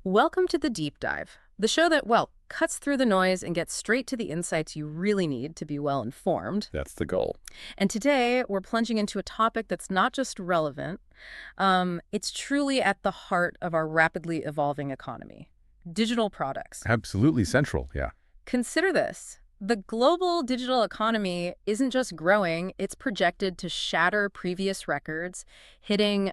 Welcome to The Deep Dive, the show that, well, cuts through the noise and gets straight to the insights you really need to be well informed. That's the goal. And today, we're plunging into a topic that's not just relevant, it's truly at the heart of our rapidly evolving economy: digital products. Absolutely central, yeah. Consider this. The global digital economy isn't just growing, it's projected to shatter previous records, hitting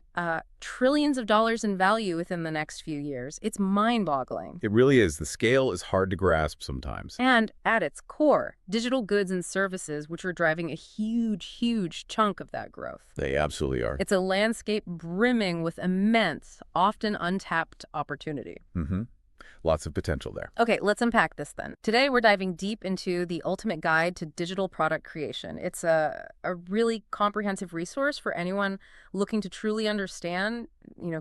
trillions of dollars in value within the next few years. It's mind-boggling. It really is. The scale is hard to grasp sometimes. And at its core, digital goods and services, which are driving a huge chunk of that growth. They absolutely are. It's a landscape brimming with immense, often untapped opportunity. Lots of potential there. Okay, let's unpack this then. Today, we're diving deep into the ultimate guide to digital product creation. It's a really comprehensive resource for anyone looking to truly understand,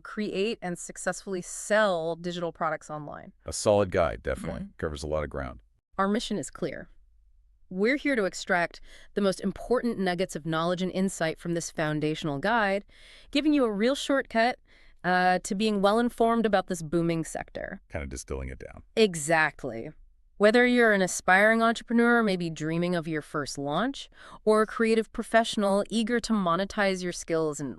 create and successfully sell digital products online. A solid guide, definitely. Covers a lot of ground. Our mission is clear. We're here to extract the most important nuggets of knowledge and insight from this foundational guide, giving you a real shortcut to being well-informed about this booming sector. Kind of distilling it down. Exactly. Whether you're an aspiring entrepreneur, maybe dreaming of your first launch, or a creative professional eager to monetize your skills in,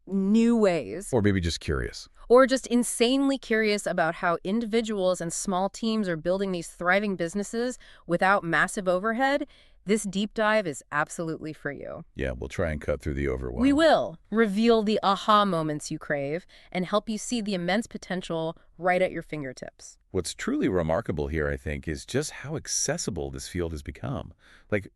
new ways. Or maybe just curious. Or just insanely curious about how individuals and small teams are building these thriving businesses without massive overhead, this deep dive is absolutely for you. Yeah, we'll try and cut through the overwhelm. We will reveal the aha moments you crave and help you see the immense potential right at your fingertips. What's truly remarkable here, I think, is just how accessible this field has become.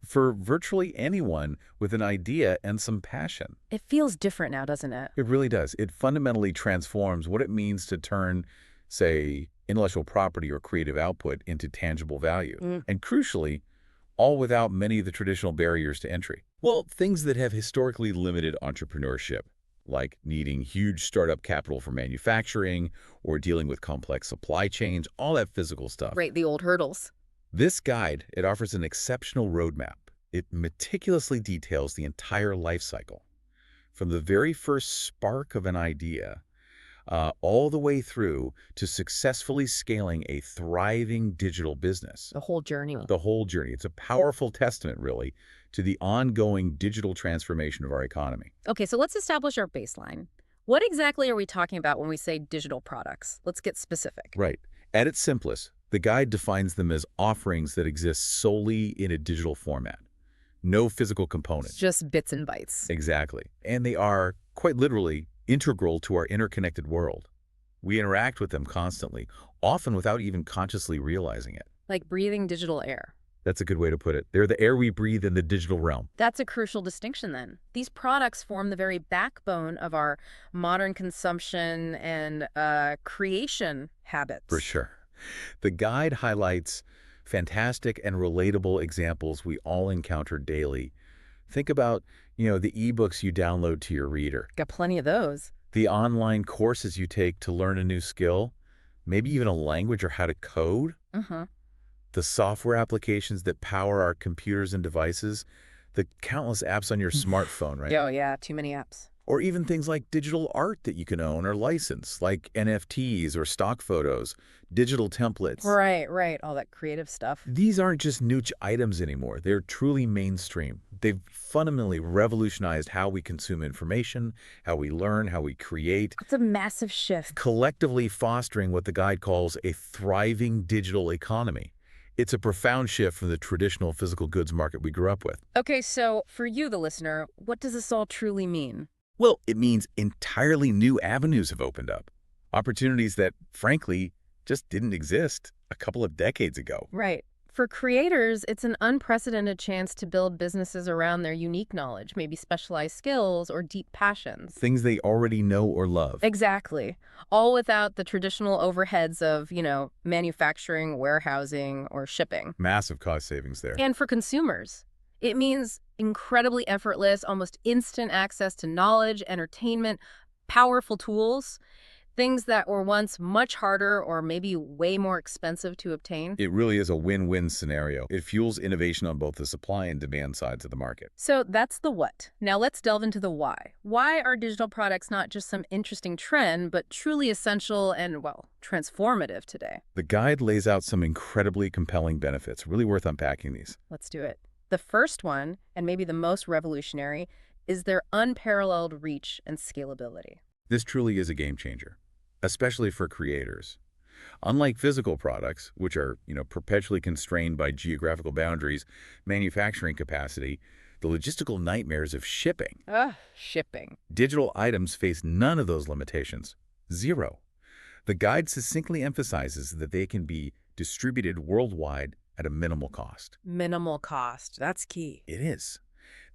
For virtually anyone with an idea and some passion. It feels different now, doesn't it? It really does. It fundamentally transforms what it means to turn, say, intellectual property or creative output into tangible value. And crucially, all without many of the traditional barriers to entry. Well, things that have historically limited entrepreneurship, like needing huge startup capital for manufacturing or dealing with complex supply chains, all that physical stuff. Right, the old hurdles. This guide, it offers an exceptional roadmap. It meticulously details the entire life cycle, from the very first spark of an idea all the way through to successfully scaling a thriving digital business. The whole journey. The whole journey. It's a powerful testament, really, to the ongoing digital transformation of our economy. Okay, so let's establish our baseline. What exactly are we talking about when we say digital products? Let's get specific. Right. At its simplest, the guide defines them as offerings that exist solely in a digital format. No physical components. It's just bits and bytes. Exactly. And they are, quite literally, integral to our interconnected world. We interact with them constantly, often without even consciously realizing it. Like breathing digital air. That's a good way to put it. They're the air we breathe in the digital realm. That's a crucial distinction then. These products form the very backbone of our modern consumption and creation habits. For sure. The guide highlights fantastic and relatable examples we all encounter daily. Think about, the ebooks you download to your reader. Got plenty of those. The online courses you take to learn a new skill, maybe even a language or how to code. The software applications that power our computers and devices, the countless apps on your smartphone, right? Oh, yeah, too many apps. Or even things like digital art that you can own or license, like NFTs or stock photos, digital templates. Right, all that creative stuff. These aren't just niche items anymore. They're truly mainstream. They've fundamentally revolutionized how we consume information, how we learn, how we create. It's a massive shift. Collectively fostering what the guide calls a thriving digital economy. It's a profound shift from the traditional physical goods market we grew up with. Okay, so for you, the listener, what does this all truly mean? Well, it means entirely new avenues have opened up. Opportunities that, frankly, just didn't exist a couple of decades ago. Right. For creators, it's an unprecedented chance to build businesses around their unique knowledge, maybe specialized skills or deep passions. Things they already know or love. Exactly. All without the traditional overheads of, manufacturing, warehousing, or shipping. Massive cost savings there. And for consumers, it means incredibly effortless, almost instant access to knowledge, entertainment, powerful tools. Things that were once much harder or maybe way more expensive to obtain. It really is a win-win scenario. It fuels innovation on both the supply and demand sides of the market. So that's the what. Now let's delve into the why. Why are digital products not just some interesting trend, but truly essential and, well, transformative today? The guide lays out some incredibly compelling benefits, really worth unpacking these. Let's do it. The first one, and maybe the most revolutionary, is their unparalleled reach and scalability. This truly is a game changer, especially for creators. Unlike physical products, which are, perpetually constrained by geographical boundaries, manufacturing capacity, the logistical nightmares of shipping, Shipping. digital items face none of those limitations. Zero. The guide succinctly emphasizes that they can be distributed worldwide at a minimal cost. Minimal cost. That's key. It is.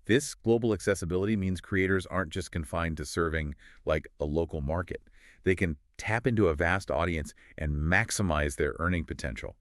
This global accessibility means creators aren't just confined to serving like a local market. They can tap into a vast audience and maximize their earning potential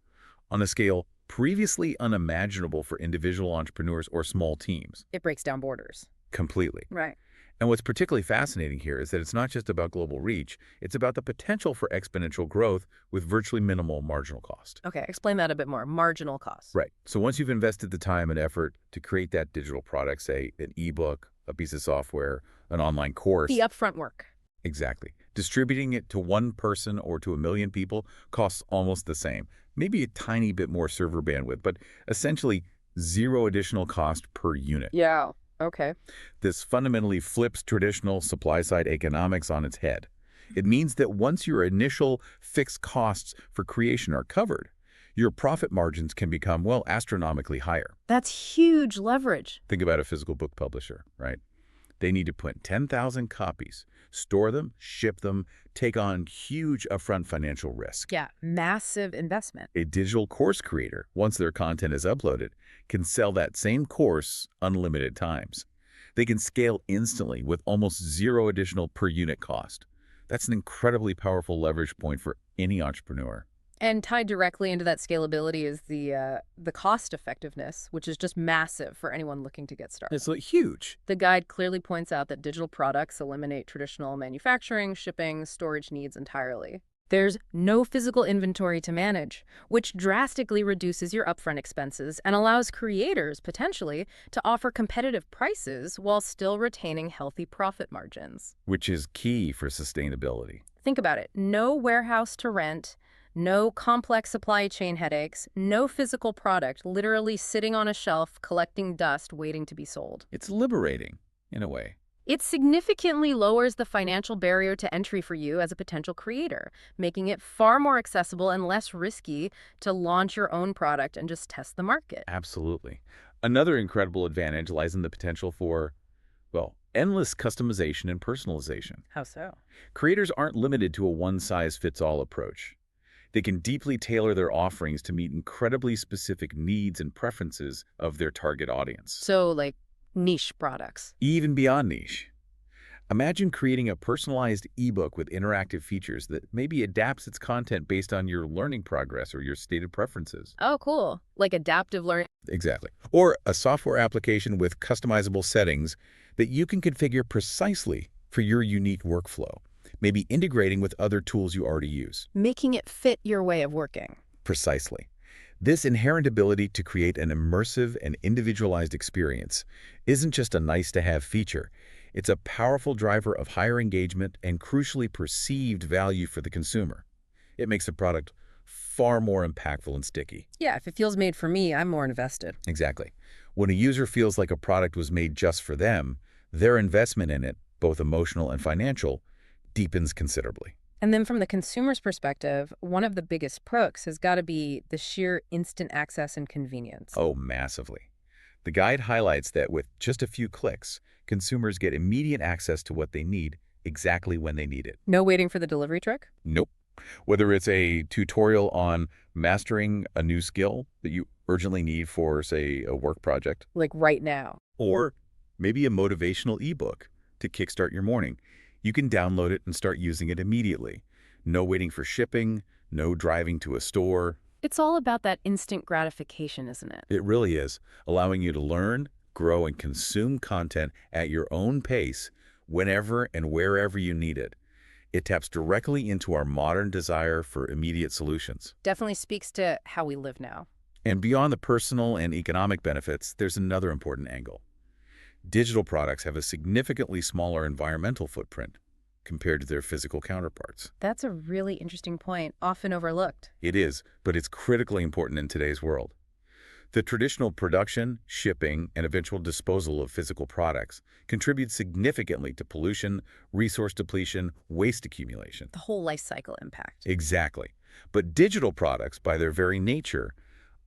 on a scale previously unimaginable for individual entrepreneurs or small teams. It breaks down borders. Completely. Right. And what's particularly fascinating here is that it's not just about global reach, it's about the potential for exponential growth with virtually minimal marginal cost. Okay, explain that a bit more. Marginal cost. Right. So once you've invested the time and effort to create that digital product, say an ebook, a piece of software, an online course. The upfront work. Exactly. Distributing it to one person or to 1 million people costs almost the same. Maybe a tiny bit more server bandwidth, but essentially zero additional cost per unit. Yeah. Okay. This fundamentally flips traditional supply-side economics on its head. It means that once your initial fixed costs for creation are covered, your profit margins can become, well, astronomically higher. That's huge leverage. Think about a physical book publisher, right? They need to print 10,000 copies, store them, ship them, take on huge upfront financial risk. Yeah, massive investment. A digital course creator, once their content is uploaded, can sell that same course unlimited times. They can scale instantly with almost zero additional per unit cost. That's an incredibly powerful leverage point for any entrepreneur. And tied directly into that scalability is the cost effectiveness, which is just massive for anyone looking to get started. It's like huge. The guide clearly points out that digital products eliminate traditional manufacturing, shipping, storage needs entirely. There's no physical inventory to manage, which drastically reduces your upfront expenses and allows creators, potentially, to offer competitive prices while still retaining healthy profit margins. Which is key for sustainability. Think about it. No warehouse to rent, no complex supply chain headaches, no physical product literally sitting on a shelf collecting dust waiting to be sold. It's liberating, in a way. It significantly lowers the financial barrier to entry for you as a potential creator, making it far more accessible and less risky to launch your own product and just test the market. Absolutely. Another incredible advantage lies in the potential for, well, endless customization and personalization. How so? Creators aren't limited to a one-size-fits-all approach. They can deeply tailor their offerings to meet incredibly specific needs and preferences of their target audience. So, like niche products. Even beyond niche. Imagine creating a personalized ebook with interactive features that maybe adapts its content based on your learning progress or your stated preferences. Oh, cool. Like adaptive learning. Exactly. Or a software application with customizable settings that you can configure precisely for your unique workflow, maybe integrating with other tools you already use. Making it fit your way of working. Precisely. This inherent ability to create an immersive and individualized experience isn't just a nice-to-have feature. It's a powerful driver of higher engagement and crucially perceived value for the consumer. It makes the product far more impactful and sticky. Yeah, if it feels made for me, I'm more invested. Exactly. When a user feels like a product was made just for them, their investment in it, both emotional and financial, deepens considerably. And then from the consumer's perspective, one of the biggest perks has got to be the sheer instant access and convenience. Oh, massively. The guide highlights that with just a few clicks, consumers get immediate access to what they need exactly when they need it. No waiting for the delivery truck? Nope. Whether it's a tutorial on mastering a new skill that you urgently need for, say, a work project. Like right now. Or maybe a motivational ebook to kickstart your morning. You can download it and start using it immediately. No waiting for shipping, no driving to a store. It's all about that instant gratification, isn't it? It really is, allowing you to learn, grow, and consume content at your own pace whenever and wherever you need it. It taps directly into our modern desire for immediate solutions. Definitely speaks to how we live now. And beyond the personal and economic benefits, there's another important angle. Digital products have a significantly smaller environmental footprint compared to their physical counterparts. That's a really interesting point, often overlooked. It is, but it's critically important in today's world. The traditional production, shipping, and eventual disposal of physical products contributes significantly to pollution, resource depletion, waste accumulation. The whole life cycle impact. Exactly. But digital products, by their very nature,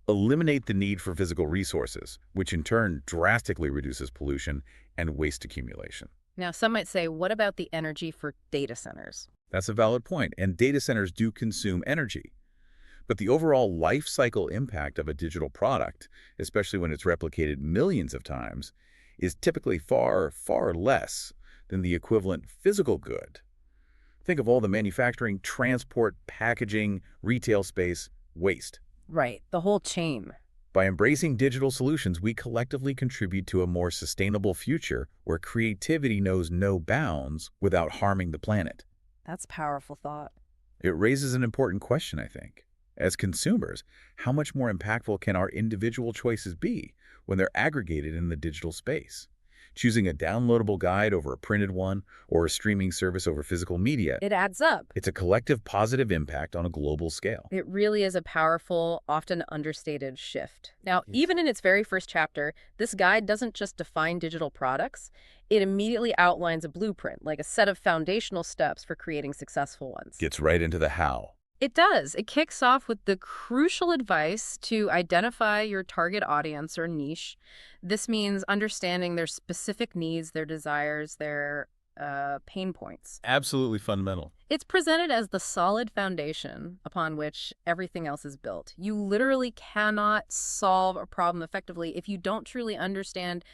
eliminate the need for physical resources, which in turn drastically reduces pollution and waste accumulation. Now, some might say, what about the energy for data centers? That's a valid point, and data centers do consume energy. But the overall life cycle impact of a digital product, especially when it's replicated millions of times, is typically far, far less than the equivalent physical good. Think of all the manufacturing, transport, packaging, retail space, waste. Right, the whole chain. By embracing digital solutions, we collectively contribute to a more sustainable future where creativity knows no bounds without harming the planet. That's a powerful thought. It raises an important question, I think. As consumers, how much more impactful can our individual choices be when they're aggregated in the digital space? Choosing a downloadable guide over a printed one or a streaming service over physical media, It adds up. it's a collective positive impact on a global scale. It really is a powerful, often understated shift. Now, even in its very first chapter, this guide doesn't just define digital products. It immediately outlines a blueprint, like a set of foundational steps for creating successful ones. Gets right into the how. It does. It kicks off with the crucial advice to identify your target audience or niche. This means understanding their specific needs, their desires, their pain points. Absolutely fundamental. It's presented as the solid foundation upon which everything else is built. You literally cannot solve a problem effectively if you don't truly understand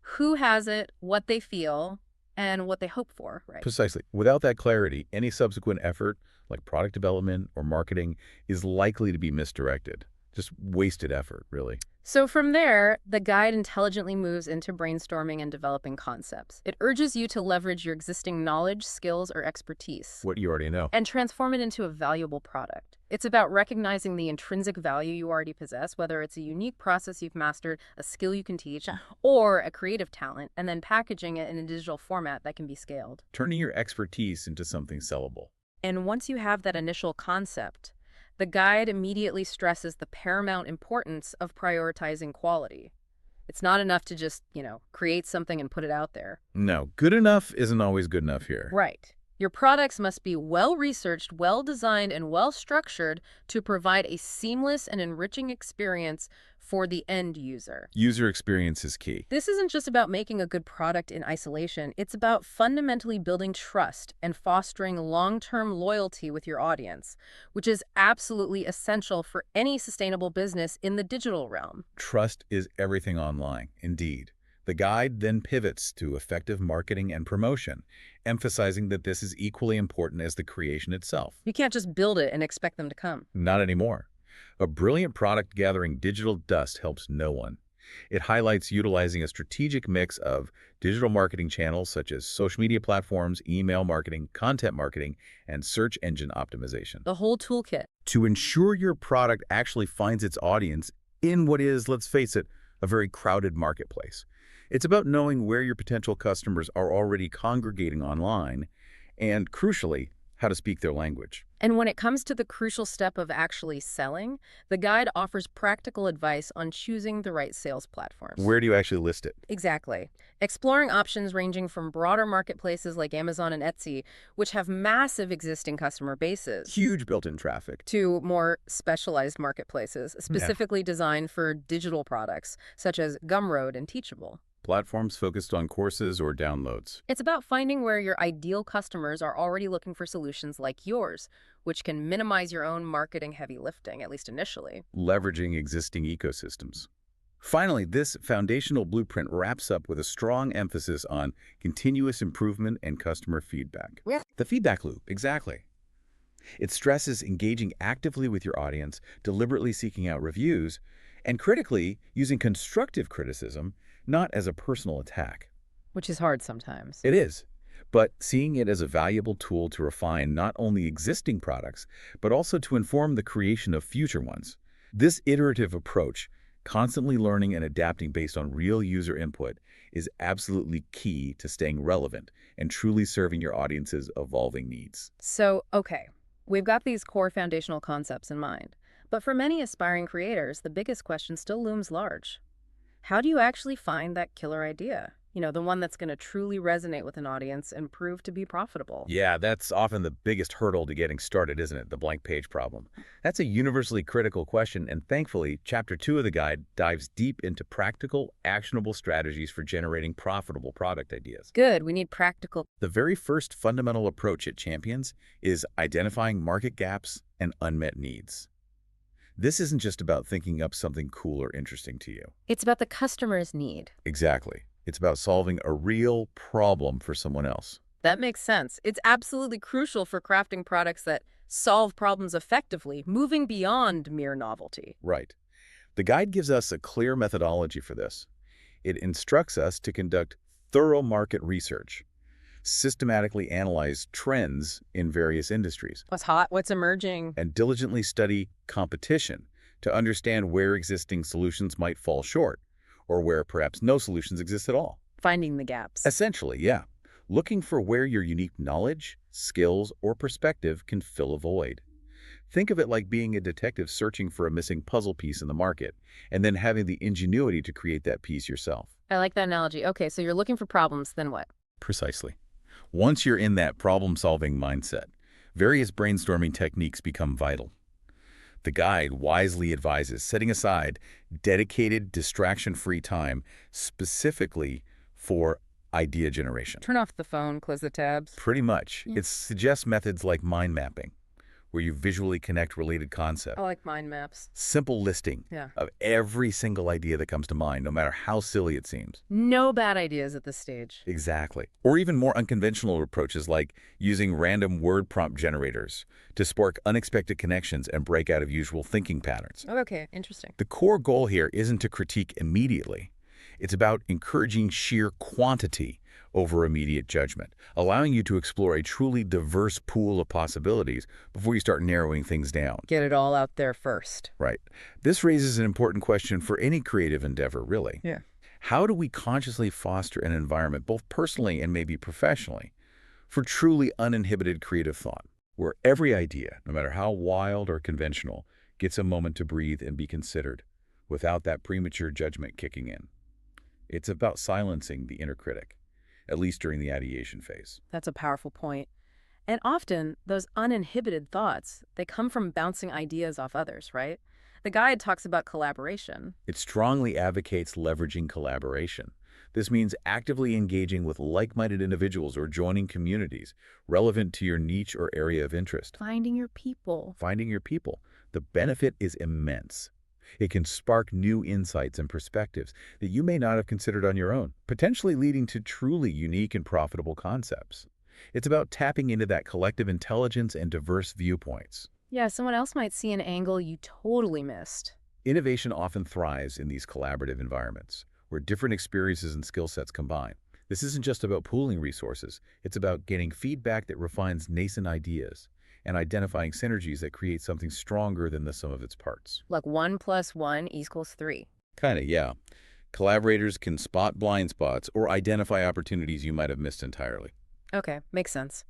who has it, what they feel, and what they hope for, right? Precisely. Without that clarity, any subsequent effort, like product development or marketing, is likely to be misdirected. Just wasted effort, really. So from there, the guide intelligently moves into brainstorming and developing concepts. It urges you to leverage your existing knowledge, skills, or expertise What you already know. and transform it into a valuable product. It's about recognizing the intrinsic value you already possess, whether it's a unique process you've mastered, a skill you can teach, or a creative talent, and then packaging it in a digital format that can be scaled. Turning your expertise into something sellable. And once you have that initial concept, the guide immediately stresses the paramount importance of prioritizing quality. It's not enough to just, create something and put it out there. No, good enough isn't always good enough here. Right. Your products must be well-researched, well-designed, and well-structured to provide a seamless and enriching experience for the end user. User experience is key. This isn't just about making a good product in isolation. It's about fundamentally building trust and fostering long-term loyalty with your audience, which is absolutely essential for any sustainable business in the digital realm. Trust is everything online, indeed. The guide then pivots to effective marketing and promotion, emphasizing that this is equally important as the creation itself. You can't just build it and expect them to come. Not anymore. A brilliant product gathering digital dust helps no one. It highlights utilizing a strategic mix of digital marketing channels such as social media platforms, email marketing, content marketing, and search engine optimization The whole toolkit. to ensure your product actually finds its audience in what is, let's face it, a very crowded marketplace. It's about knowing where your potential customers are already congregating online and, crucially, how to speak their language. And when it comes to the crucial step of actually selling, the guide offers practical advice on choosing the right sales platforms. Where do you actually list it? Exactly. Exploring options ranging from broader marketplaces like Amazon and Etsy, which have massive existing customer bases, Huge built-in traffic. to more specialized marketplaces, specifically designed for digital products, such as Gumroad and Teachable. Platforms focused on courses or downloads. It's about finding where your ideal customers are already looking for solutions like yours, which can minimize your own marketing heavy lifting, at least initially. Leveraging existing ecosystems. Finally, this foundational blueprint wraps up with a strong emphasis on continuous improvement and customer feedback. Yeah. The feedback loop, exactly. It stresses engaging actively with your audience, deliberately seeking out reviews, and critically using constructive criticism, not as a personal attack. Which is hard sometimes. It is. but seeing it as a valuable tool to refine not only existing products, but also to inform the creation of future ones. This iterative approach, constantly learning and adapting based on real user input, is absolutely key to staying relevant and truly serving your audience's evolving needs. So, okay, we've got these core foundational concepts in mind. But for many aspiring creators, the biggest question still looms large. How do you actually find that killer idea? The one that's going to truly resonate with an audience and prove to be profitable. Yeah, that's often the biggest hurdle to getting started, isn't it? The blank page problem. That's a universally critical question, and thankfully, Chapter 2 of the guide dives deep into practical, actionable strategies for generating profitable product ideas. Good, we need practical. The very first fundamental approach it champions is identifying market gaps and unmet needs. This isn't just about thinking up something cool or interesting to you. It's about the customer's need. Exactly. It's about solving a real problem for someone else. That makes sense. It's absolutely crucial for crafting products that solve problems effectively, moving beyond mere novelty. Right. The guide gives us a clear methodology for this. It instructs us to conduct thorough market research, systematically analyze trends in various industries, What's hot? What's emerging? and diligently study competition to understand where existing solutions might fall short, or where perhaps no solutions exist at all. Finding the gaps. Essentially, yeah, looking for where your unique knowledge, skills, or perspective can fill a void. Think of it like being a detective searching for a missing puzzle piece in the market, and then having the ingenuity to create that piece yourself. I like that analogy. Okay, so you're looking for problems, then what? Precisely. Once you're in that problem-solving mindset, various brainstorming techniques become vital. The guide wisely advises setting aside dedicated, distraction-free time specifically for idea generation. Turn off the phone, close the tabs. Pretty much. Yeah. It suggests methods like mind mapping, where you visually connect related concepts. I like mind maps. Simple listing Yeah. of every single idea that comes to mind, no matter how silly it seems. No bad ideas at this stage. Exactly. Or even more unconventional approaches like using random word prompt generators to spark unexpected connections and break out of usual thinking patterns. Okay, interesting. The core goal here isn't to critique immediately. It's about encouraging sheer quantity over immediate judgment, allowing you to explore a truly diverse pool of possibilities before you start narrowing things down. Get it all out there first. Right. This raises an important question for any creative endeavor, really. Yeah. How do we consciously foster an environment, both personally and maybe professionally, for truly uninhibited creative thought, where every idea, no matter how wild or conventional, gets a moment to breathe and be considered, without that premature judgment kicking in? It's about silencing the inner critic, at least during the ideation phase. That's a powerful point. And often, those uninhibited thoughts, they come from bouncing ideas off others, right? The guide talks about collaboration. It strongly advocates leveraging collaboration. This means actively engaging with like-minded individuals or joining communities relevant to your niche or area of interest. Finding your people. Finding your people. The benefit is immense. It can spark new insights and perspectives that you may not have considered on your own, potentially leading to truly unique and profitable concepts. It's about tapping into that collective intelligence and diverse viewpoints. Yeah, someone else might see an angle you totally missed. Innovation often thrives in these collaborative environments, where different experiences and skill sets combine. This isn't just about pooling resources, it's about getting feedback that refines nascent ideas and identifying synergies that create something stronger than the sum of its parts. Like 1 + 1 = 3. Kinda, yeah. Collaborators can spot blind spots or identify opportunities you might have missed entirely. Okay, makes sense.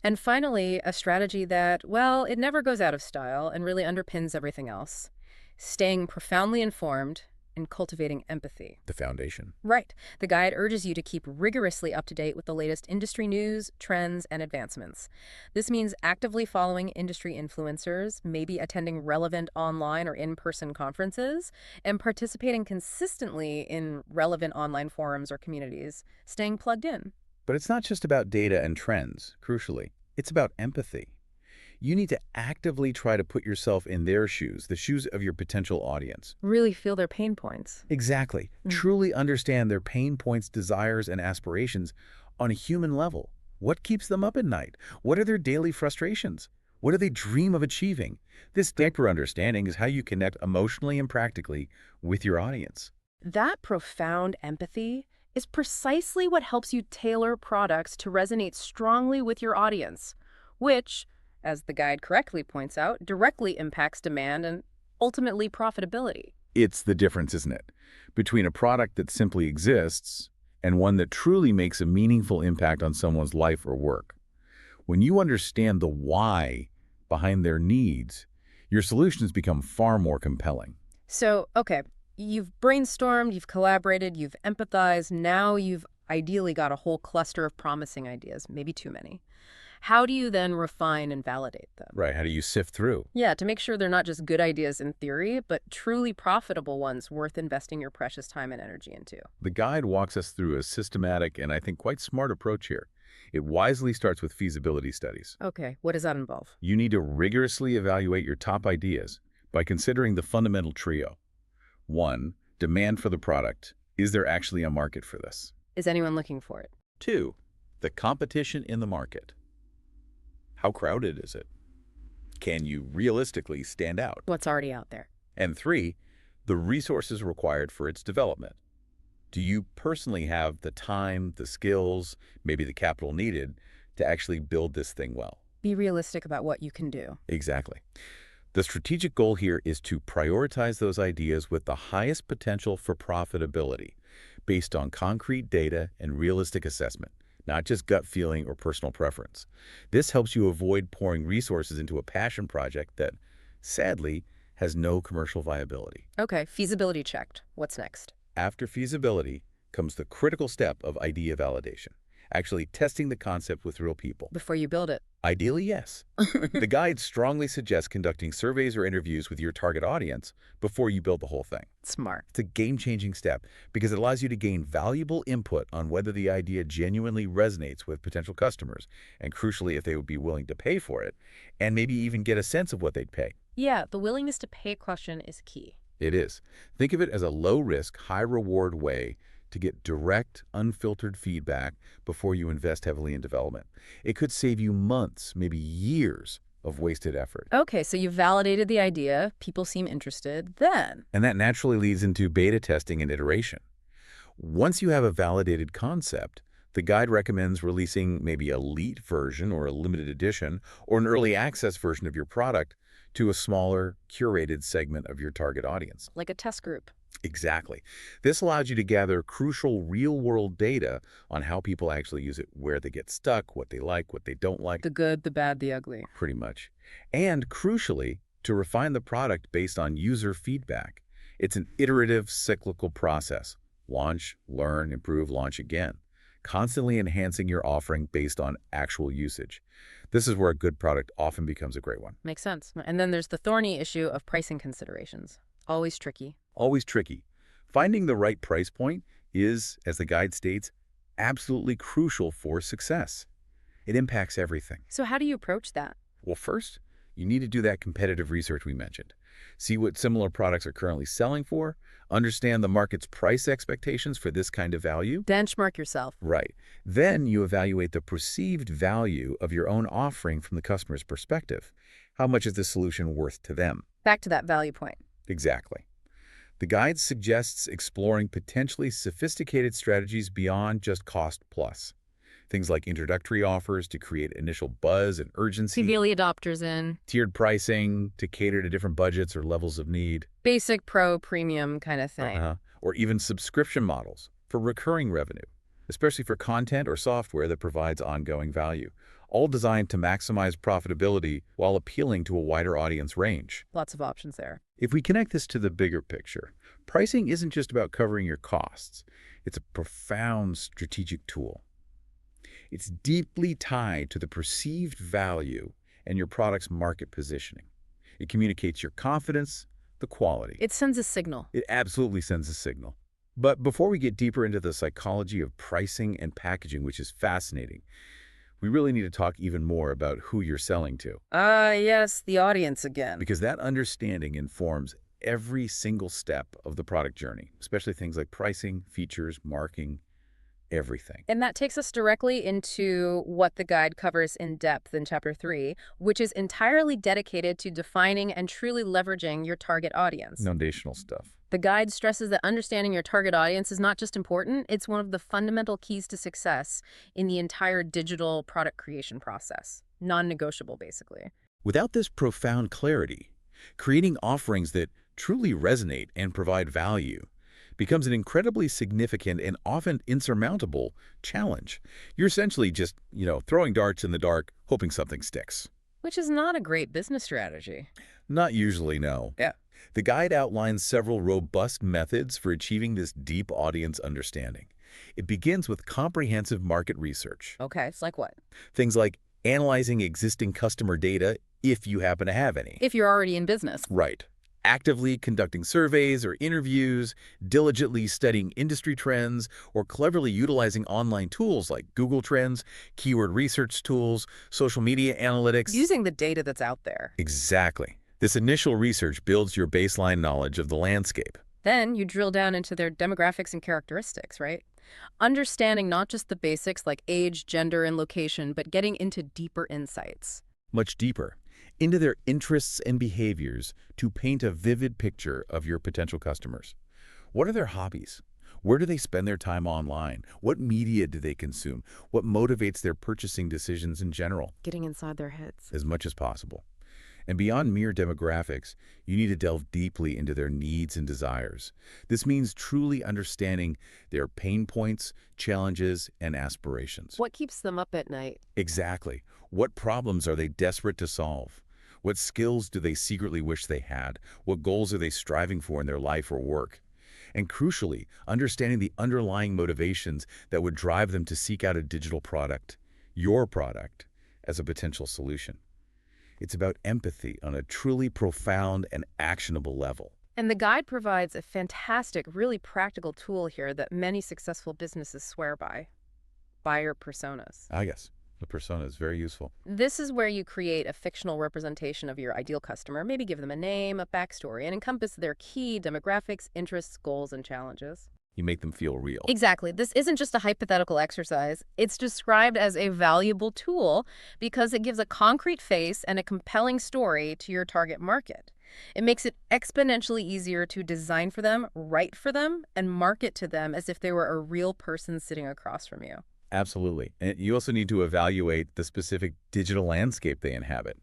And finally, a strategy that, well, it never goes out of style and really underpins everything else. Staying profoundly informed and cultivating empathy. The foundation. Right. The guide urges you to keep rigorously up to date with the latest industry news, trends, and advancements. This means actively following industry influencers, maybe attending relevant online or in-person conferences, and participating consistently in relevant online forums or communities, staying plugged in. But it's not just about data and trends, crucially. It's about empathy. You need to actively try to put yourself in their shoes, the shoes of your potential audience. Really feel their pain points. Exactly. Truly understand their pain points, desires, and aspirations on a human level. What keeps them up at night? What are their daily frustrations? What do they dream of achieving? This deeper understanding is how you connect emotionally and practically with your audience. That profound empathy is precisely what helps you tailor products to resonate strongly with your audience, which, as the guide correctly points out, directly impacts demand and ultimately profitability. It's the difference, isn't it, between a product that simply exists and one that truly makes a meaningful impact on someone's life or work. When you understand the why behind their needs, your solutions become far more compelling. So, okay, you've brainstormed, you've collaborated, you've empathized, now you've ideally got a whole cluster of promising ideas, maybe too many. How do you then refine and validate them? Right, how do you sift through? Yeah, to make sure they're not just good ideas in theory, but truly profitable ones worth investing your precious time and energy into. The guide walks us through a systematic and I think quite smart approach here. It wisely starts with feasibility studies. Okay, what does that involve? You need to rigorously evaluate your top ideas by considering the fundamental trio. 1. Demand for the product. Is there actually a market for this? Is anyone looking for it? 2. The competition in the market. How crowded is it? Can you realistically stand out? What's already out there? And 3. The resources required for its development. Do you personally have the time, the skills, maybe the capital needed to actually build this thing well? Be realistic about what you can do. Exactly. The strategic goal here is to prioritize those ideas with the highest potential for profitability based on concrete data and realistic assessment, not just gut feeling or personal preference. This helps you avoid pouring resources into a passion project that, sadly, has no commercial viability. Okay, feasibility checked. What's next? After feasibility comes the critical step of idea validation, actually testing the concept with real people. Before you build it. Ideally, yes. The guide strongly suggests conducting surveys or interviews with your target audience before you build the whole thing. Smart. It's a game-changing step because it allows you to gain valuable input on whether the idea genuinely resonates with potential customers, and crucially, if they would be willing to pay for it, and maybe even get a sense of what they'd pay. Yeah, the willingness to pay question is key. It is. Think of it as a low-risk, high-reward way to get direct, unfiltered feedback before you invest heavily in development. It could save you months, maybe years of wasted effort. Okay, so you've validated the idea, people seem interested, then? And that naturally leads into beta testing and iteration. Once you have a validated concept, the guide recommends releasing maybe a elite version or a limited edition or an early access version of your product to a smaller, curated segment of your target audience. Like a test group. Exactly. This allows you to gather crucial real-world data on how people actually use it, where they get stuck, what they like, what they don't like. The good, the bad, the ugly. Pretty much. And crucially, to refine the product based on user feedback. It's an iterative, cyclical process. Launch, learn, improve, launch again. Constantly enhancing your offering based on actual usage. This is where a good product often becomes a great one. Makes sense. And then there's the thorny issue of pricing considerations. Always tricky. Always tricky. Finding the right price point is, as the guide states, absolutely crucial for success. It impacts everything. So how do you approach that? Well, first, you need to do that competitive research we mentioned. See what similar products are currently selling for, understand the market's price expectations for this kind of value. Benchmark yourself. Right. Then you evaluate the perceived value of your own offering from the customer's perspective. How much is this solution worth to them? Back to that value point. Exactly. The guide suggests exploring potentially sophisticated strategies beyond just cost plus. Things like introductory offers to create initial buzz and urgency. See early adopters in. Tiered pricing to cater to different budgets or levels of need. Basic, pro, premium kind of thing. Or even subscription models for recurring revenue, especially for content or software that provides ongoing value, all designed to maximize profitability while appealing to a wider audience range. Lots of options there. If we connect this to the bigger picture, pricing isn't just about covering your costs. It's a profound strategic tool. It's deeply tied to the perceived value and your product's market positioning. It communicates your confidence, the quality. It sends a signal. It absolutely sends a signal. But before we get deeper into the psychology of pricing and packaging, which is fascinating, we really need to talk even more about who you're selling to. Yes, the audience again. Because that understanding informs every single step of the product journey, especially things like pricing, features, marketing, everything. And that takes us directly into what the guide covers in depth in Chapter 3, which is entirely dedicated to defining and truly leveraging your target audience. Foundational stuff. The guide stresses that understanding your target audience is not just important, it's one of the fundamental keys to success in the entire digital product creation process. Non-negotiable, basically. Without this profound clarity, creating offerings that truly resonate and provide value becomes an incredibly significant and often insurmountable challenge. You're essentially just, throwing darts in the dark, hoping something sticks. Which is not a great business strategy. Not usually, no. Yeah. The guide outlines several robust methods for achieving this deep audience understanding. It begins with comprehensive market research. Okay, it's like what? Things like analyzing existing customer data if you happen to have any. If you're already in business. Right. Actively conducting surveys or interviews, diligently studying industry trends, or cleverly utilizing online tools like Google Trends, keyword research tools, social media analytics. Using the data that's out there. Exactly. This initial research builds your baseline knowledge of the landscape. Then you drill down into their demographics and characteristics, right? Understanding not just the basics like age, gender, and location, but getting into deeper insights. Much deeper, into their interests and behaviors to paint a vivid picture of your potential customers. What are their hobbies? Where do they spend their time online? What media do they consume? What motivates their purchasing decisions in general? Getting inside their heads. As much as possible. And beyond mere demographics, you need to delve deeply into their needs and desires. This means truly understanding their pain points, challenges, and aspirations. What keeps them up at night? Exactly. What problems are they desperate to solve? What skills do they secretly wish they had? What goals are they striving for in their life or work? And crucially, understanding the underlying motivations that would drive them to seek out a digital product, your product, as a potential solution. It's about empathy on a truly profound and actionable level. And the guide provides a fantastic, really practical tool here that many successful businesses swear by. Buyer personas. Ah, yes. The persona is very useful. This is where you create a fictional representation of your ideal customer, maybe give them a name, a backstory, and encompass their key demographics, interests, goals, and challenges. You make them feel real. Exactly. This isn't just a hypothetical exercise. It's described as a valuable tool because it gives a concrete face and a compelling story to your target market. It makes it exponentially easier to design for them, write for them, and market to them as if they were a real person sitting across from you. Absolutely. And you also need to evaluate the specific digital landscape they inhabit.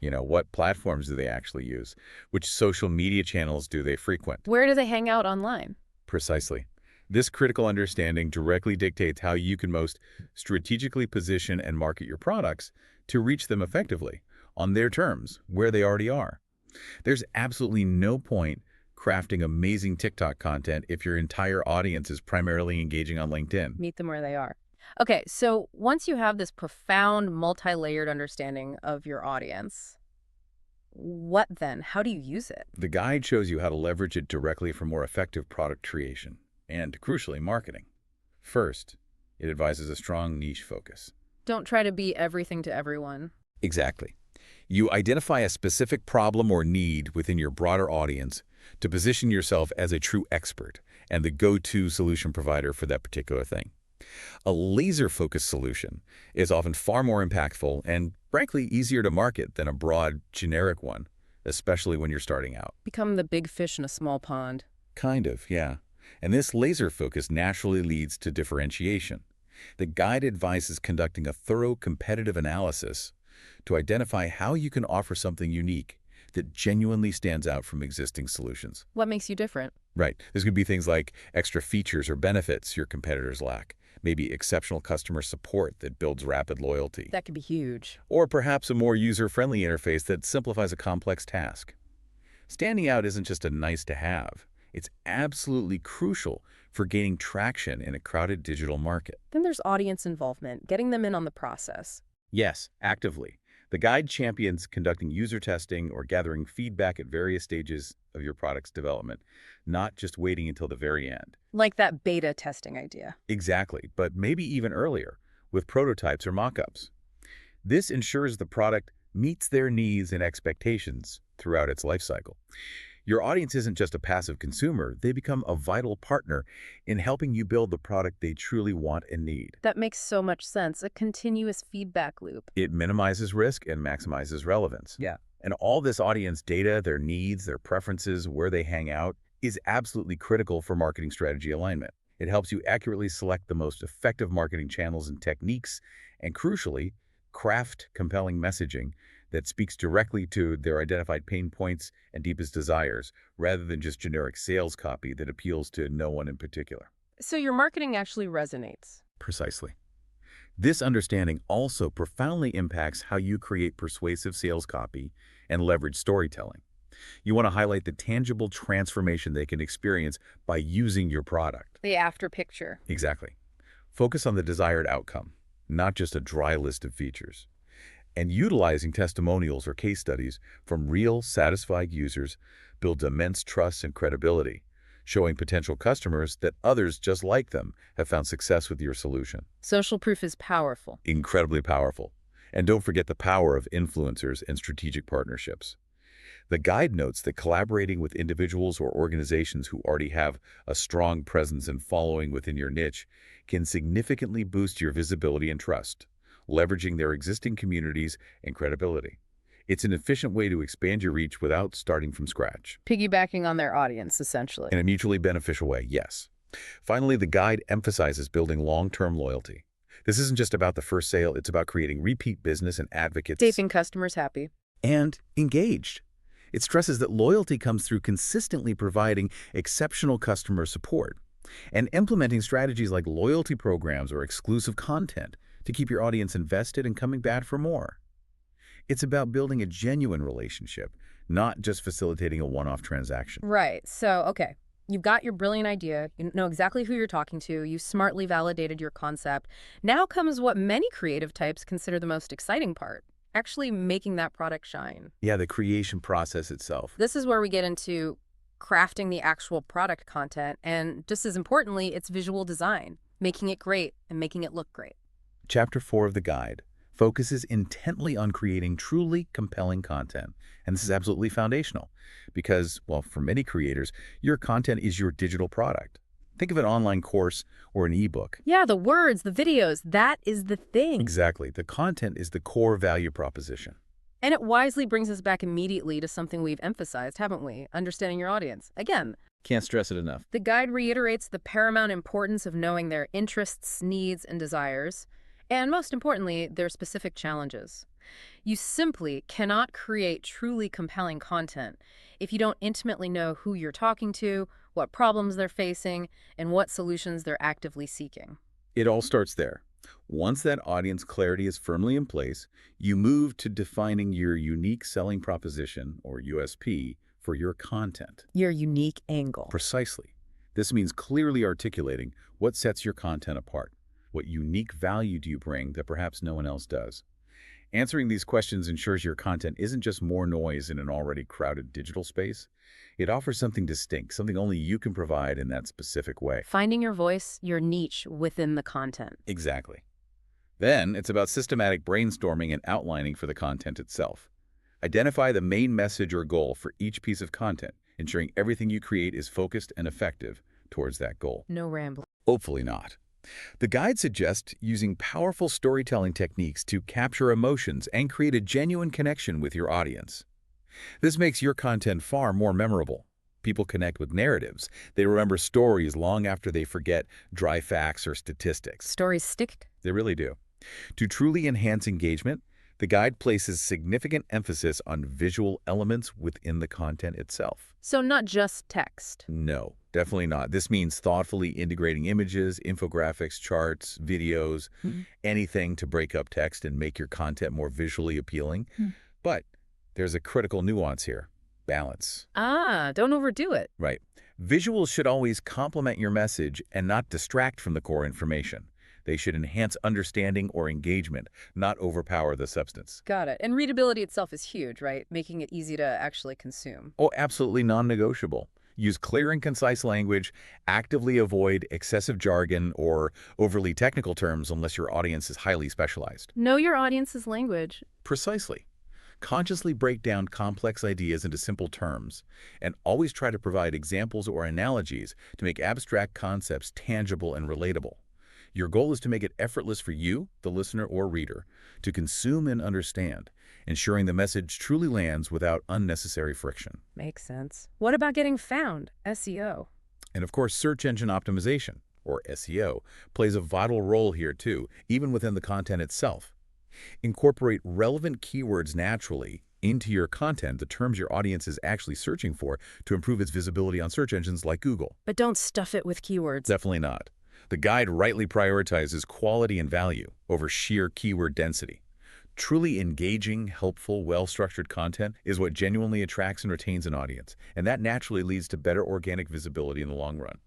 What platforms do they actually use? Which social media channels do they frequent? Where do they hang out online? Precisely. This critical understanding directly dictates how you can most strategically position and market your products to reach them effectively, on their terms, where they already are. There's absolutely no point crafting amazing TikTok content if your entire audience is primarily engaging on LinkedIn. Meet them where they are. Okay, so once you have this profound, multi-layered understanding of your audience, what then? How do you use it? The guide shows you how to leverage it directly for more effective product creation and, crucially, marketing. First, it advises a strong niche focus. Don't try to be everything to everyone. Exactly. You identify a specific problem or need within your broader audience to position yourself as a true expert and the go-to solution provider for that particular thing. A laser-focused solution is often far more impactful and, frankly, easier to market than a broad, generic one, especially when you're starting out. Become the big fish in a small pond. Kind of, yeah. And this laser focus naturally leads to differentiation. The guide advises conducting a thorough competitive analysis to identify how you can offer something unique that genuinely stands out from existing solutions. What makes you different? Right. This could be things like extra features or benefits your competitors lack, maybe exceptional customer support that builds rapid loyalty, That could be huge. or perhaps a more user-friendly interface that simplifies a complex task. Standing out isn't just a nice-to-have. It's absolutely crucial for gaining traction in a crowded digital market. Then there's audience involvement, getting them in on the process. Yes, actively. The guide champions conducting user testing or gathering feedback at various stages of your product's development, not just waiting until the very end. Like that beta testing idea. Exactly, but maybe even earlier, with prototypes or mock-ups. This ensures the product meets their needs and expectations throughout its life cycle. Your audience isn't just a passive consumer, they become a vital partner in helping you build the product they truly want and need. That makes so much sense. A continuous feedback loop. It minimizes risk and maximizes relevance. Yeah. And all this audience data, their needs, their preferences, where they hang out, is absolutely critical for marketing strategy alignment. It helps you accurately select the most effective marketing channels and techniques, and crucially, craft compelling messaging that speaks directly to their identified pain points and deepest desires, rather than just generic sales copy that appeals to no one in particular. So your marketing actually resonates. Precisely. This understanding also profoundly impacts how you create persuasive sales copy and leverage storytelling. You want to highlight the tangible transformation they can experience by using your product. The after picture. Exactly. Focus on the desired outcome, not just a dry list of features. And utilizing testimonials or case studies from real, satisfied users builds immense trust and credibility, showing potential customers that others just like them have found success with your solution. Social proof is powerful. Incredibly powerful. And don't forget the power of influencers and strategic partnerships. The guide notes that collaborating with individuals or organizations who already have a strong presence and following within your niche can significantly boost your visibility and trust, leveraging their existing communities and credibility. It's an efficient way to expand your reach without starting from scratch. Piggybacking on their audience, essentially. In a mutually beneficial way, yes. Finally, the guide emphasizes building long-term loyalty. This isn't just about the first sale, it's about creating repeat business and advocates. Keeping customers happy. And engaged. It stresses that loyalty comes through consistently providing exceptional customer support and implementing strategies like loyalty programs or exclusive content to keep your audience invested and coming back for more. It's about building a genuine relationship, not just facilitating a one-off transaction. Right. So, okay. You've got your brilliant idea. You know exactly who you're talking to. You smartly validated your concept. Now comes what many creative types consider the most exciting part. Actually making that product shine. Yeah, the creation process itself. This is where we get into crafting the actual product content and, just as importantly, its visual design, making it great and making it look great. Chapter 4 of the guide focuses intently on creating truly compelling content. And this is absolutely foundational because, well, for many creators, your content is your digital product. Think of an online course or an ebook. Yeah, the words, the videos, that is the thing. Exactly. The content is the core value proposition. And it wisely brings us back immediately to something we've emphasized, haven't we? Understanding your audience. Again, Can't stress it enough. the guide reiterates the paramount importance of knowing their interests, needs, and desires, and most importantly, their specific challenges. You simply cannot create truly compelling content if you don't intimately know who you're talking to, what problems they're facing, and what solutions they're actively seeking. It all starts there. Once that audience clarity is firmly in place, you move to defining your unique selling proposition, or USP, for your content. Your unique angle. Precisely. This means clearly articulating what sets your content apart. What unique value do you bring that perhaps no one else does? Answering these questions ensures your content isn't just more noise in an already crowded digital space. It offers something distinct, something only you can provide in that specific way. Finding your voice, your niche within the content. Exactly. Then it's about systematic brainstorming and outlining for the content itself. Identify the main message or goal for each piece of content, ensuring everything you create is focused and effective towards that goal. No rambling. Hopefully not. The guide suggests using powerful storytelling techniques to capture emotions and create a genuine connection with your audience. This makes your content far more memorable. People connect with narratives. They remember stories long after they forget dry facts or statistics. Stories stick. They really do. To truly enhance engagement, the guide places significant emphasis on visual elements within the content itself. So not just text. No, definitely not. This means thoughtfully integrating images, infographics, charts, videos, anything to break up text and make your content more visually appealing. But there's a critical nuance here. Balance. Don't overdo it. Right. Visuals should always complement your message and not distract from the core information. They should enhance understanding or engagement, not overpower the substance. Got it. And readability itself is huge, right? Making it easy to actually consume. Oh, absolutely non-negotiable. Use clear and concise language, actively avoid excessive jargon or overly technical terms unless your audience is highly specialized. Know your audience's language. Precisely. Consciously break down complex ideas into simple terms, and always try to provide examples or analogies to make abstract concepts tangible and relatable. Your goal is to make it effortless for you, the listener or reader, to consume and understand, ensuring the message truly lands without unnecessary friction. Makes sense. What about getting found? SEO. And of course, search engine optimization, or SEO, plays a vital role here too, even within the content itself. Incorporate relevant keywords naturally into your content, the terms your audience is actually searching for, to improve its visibility on search engines like Google. But don't stuff it with keywords. Definitely not. The guide rightly prioritizes quality and value over sheer keyword density. Truly engaging, helpful, well-structured content is what genuinely attracts and retains an audience, and that naturally leads to better organic visibility in the long run.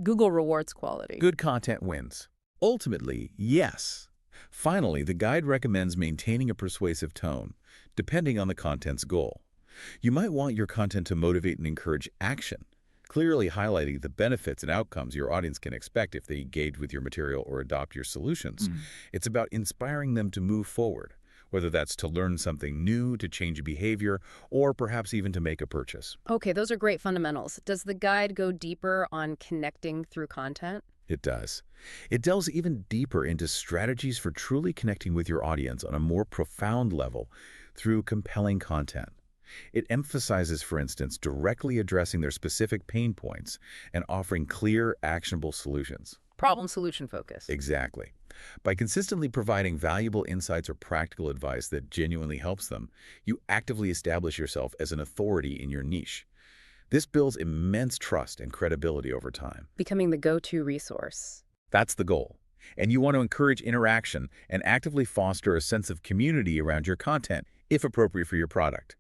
Google rewards quality. Good content wins. Ultimately, yes. Finally, the guide recommends maintaining a persuasive tone, depending on the content's goal. You might want your content to motivate and encourage action, clearly highlighting the benefits and outcomes your audience can expect if they engage with your material or adopt your solutions. It's about inspiring them to move forward, whether that's to learn something new, to change a behavior, or perhaps even to make a purchase. Okay, those are great fundamentals. Does the guide go deeper on connecting through content? It does. It delves even deeper into strategies for truly connecting with your audience on a more profound level through compelling content. It emphasizes, for instance, directly addressing their specific pain points and offering clear, actionable solutions. Problem-solution focus. Exactly. By consistently providing valuable insights or practical advice that genuinely helps them, you actively establish yourself as an authority in your niche. This builds immense trust and credibility over time. Becoming the go-to resource. That's the goal. And you want to encourage interaction and actively foster a sense of community around your content, if appropriate for your product.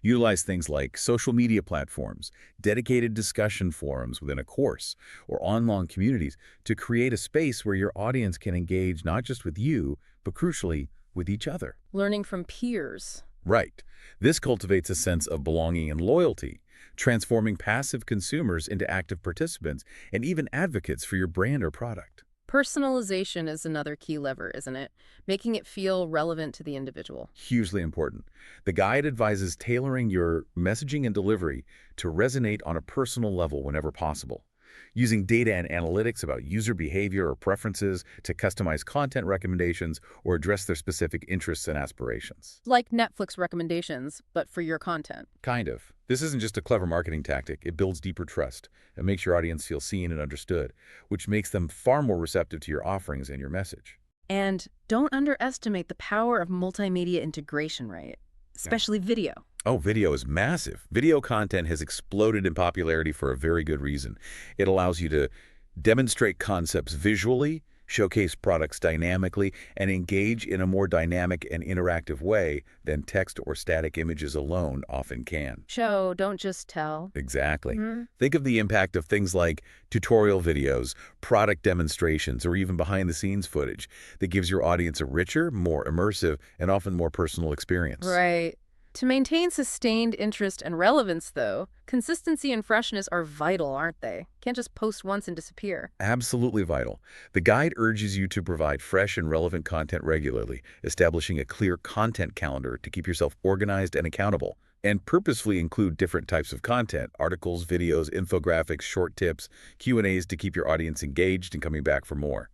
Utilize things like social media platforms, dedicated discussion forums within a course, or online communities to create a space where your audience can engage not just with you, but crucially, with each other. Learning from peers. Right. This cultivates a sense of belonging and loyalty, transforming passive consumers into active participants and even advocates for your brand or product. Personalization is another key lever, isn't it? Making it feel relevant to the individual. Hugely important. The guide advises tailoring your messaging and delivery to resonate on a personal level whenever possible, using data and analytics about user behavior or preferences to customize content recommendations or address their specific interests and aspirations. Like Netflix recommendations, but for your content. Kind of. This isn't just a clever marketing tactic. It builds deeper trust. It makes your audience feel seen and understood, which makes them far more receptive to your offerings and your message. And don't underestimate the power of multimedia integration, right? Especially video. Oh, video is massive. Video content has exploded in popularity for a very good reason. It allows you to demonstrate concepts visually, showcase products dynamically, and engage in a more dynamic and interactive way than text or static images alone often can. Show, don't just tell. Exactly. Think of the impact of things like tutorial videos, product demonstrations, or even behind-the-scenes footage that gives your audience a richer, more immersive, and often more personal experience. Right. To maintain sustained interest and relevance, though, consistency and freshness are vital, aren't they? Can't just post once and disappear. Absolutely vital. The guide urges you to provide fresh and relevant content regularly, establishing a clear content calendar to keep yourself organized and accountable, and purposefully include different types of content, articles, videos, infographics, short tips, Q&As to keep your audience engaged and coming back for more.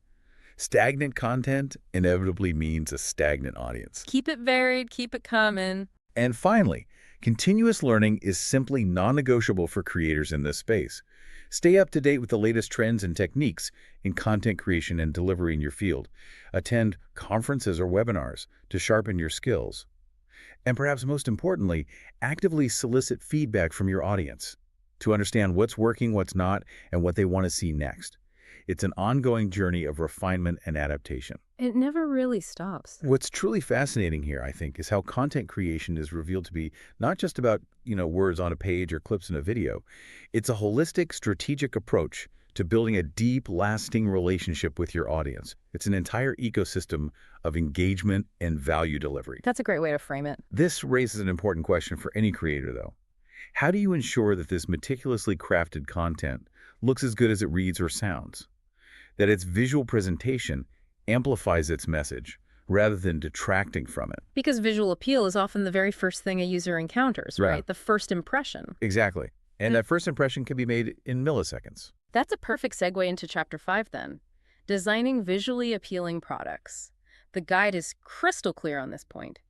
Stagnant content inevitably means a stagnant audience. Keep it varied, keep it coming. And finally, continuous learning is simply non-negotiable for creators in this space. Stay up to date with the latest trends and techniques in content creation and delivery in your field. Attend conferences or webinars to sharpen your skills. And perhaps most importantly, actively solicit feedback from your audience to understand what's working, what's not, and what they want to see next. It's an ongoing journey of refinement and adaptation. It never really stops. What's truly fascinating here, I think, is how content creation is revealed to be not just about, words on a page or clips in a video. It's a holistic, strategic approach to building a deep, lasting relationship with your audience. It's an entire ecosystem of engagement and value delivery. That's a great way to frame it. This raises an important question for any creator, though. How do you ensure that this meticulously crafted content looks as good as it reads or sounds? That its visual presentation amplifies its message, rather than detracting from it. Because visual appeal is often the very first thing a user encounters, Right. right? The first impression. Exactly. And that first impression can be made in milliseconds. That's a perfect segue into Chapter 5 then. Designing visually appealing products. The guide is crystal clear on this point.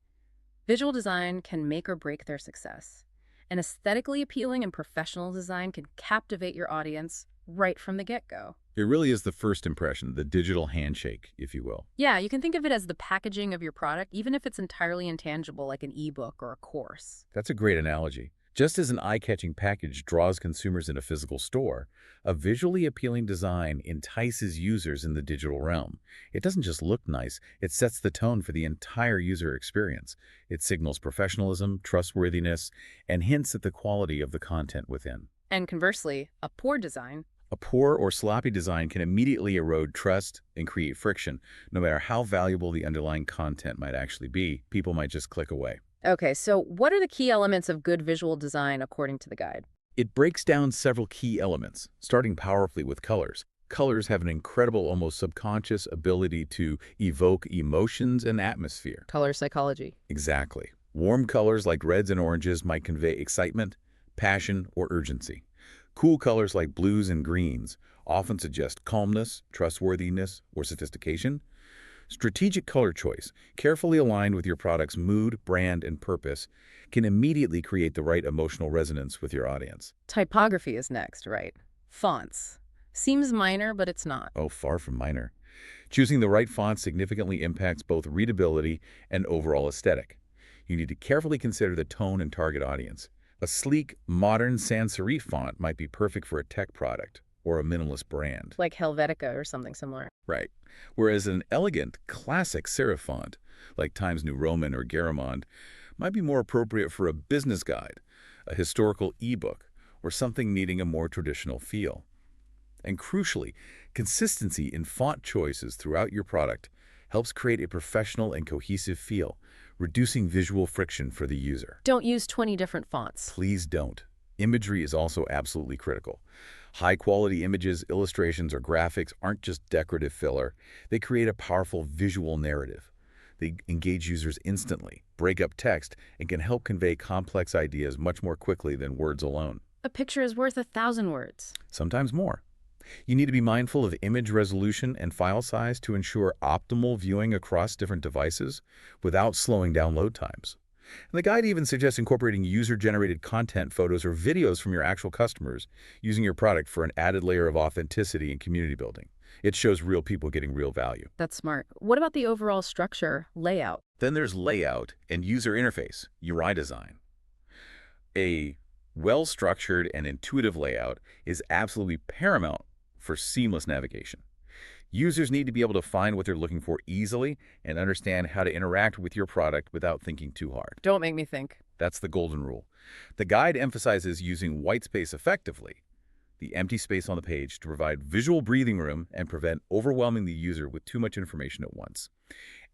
Visual design can make or break their success. An aesthetically appealing and professional design can captivate your audience right from the get-go. It really is the first impression, the digital handshake, if you will. Yeah, you can think of it as the packaging of your product, even if it's entirely intangible, like an ebook or a course. That's a great analogy. Just as an eye-catching package draws consumers in a physical store, a visually appealing design entices users in the digital realm. It doesn't just look nice, it sets the tone for the entire user experience. It signals professionalism, trustworthiness, and hints at the quality of the content within. And conversely, a poor design. A poor or sloppy design can immediately erode trust and create friction. No matter how valuable the underlying content might actually be, people might just click away. Okay, so what are the key elements of good visual design according to the guide? It breaks down several key elements, starting powerfully with colors. Colors have an incredible, almost subconscious ability to evoke emotions and atmosphere. Color psychology. Exactly. Warm colors like reds and oranges might convey excitement, passion, or urgency. Cool colors like blues and greens often suggest calmness, trustworthiness, or sophistication. Strategic color choice, carefully aligned with your product's mood, brand, and purpose, can immediately create the right emotional resonance with your audience. Typography is next, right? Fonts. Seems minor, but it's not. Oh, far from minor. Choosing the right font significantly impacts both readability and overall aesthetic. You need to carefully consider the tone and target audience. A sleek, modern sans serif font might be perfect for a tech product or a minimalist brand. Like Helvetica or something similar. Right. Whereas an elegant, classic serif font, like Times New Roman or Garamond, might be more appropriate for a business guide, a historical ebook, or something needing a more traditional feel. And crucially, consistency in font choices throughout your product helps create a professional and cohesive feel, reducing visual friction for the user. Don't use 20 different fonts. Please don't. Imagery is also absolutely critical. High-quality images, illustrations, or graphics aren't just decorative filler. They create a powerful visual narrative. They engage users instantly, break up text, and can help convey complex ideas much more quickly than words alone. A picture is worth 1,000 words. Sometimes more. You need to be mindful of image resolution and file size to ensure optimal viewing across different devices without slowing down load times. And the guide even suggests incorporating user-generated content, photos, or videos from your actual customers using your product for an added layer of authenticity and community building. It shows real people getting real value. That's smart. What about the overall structure, layout? Then there's layout and user interface, UI design. A well-structured and intuitive layout is absolutely paramount for seamless navigation. Users need to be able to find what they're looking for easily and understand how to interact with your product without thinking too hard. Don't make me think. That's the golden rule. The guide emphasizes using white space effectively, the empty space on the page, to provide visual breathing room and prevent overwhelming the user with too much information at once.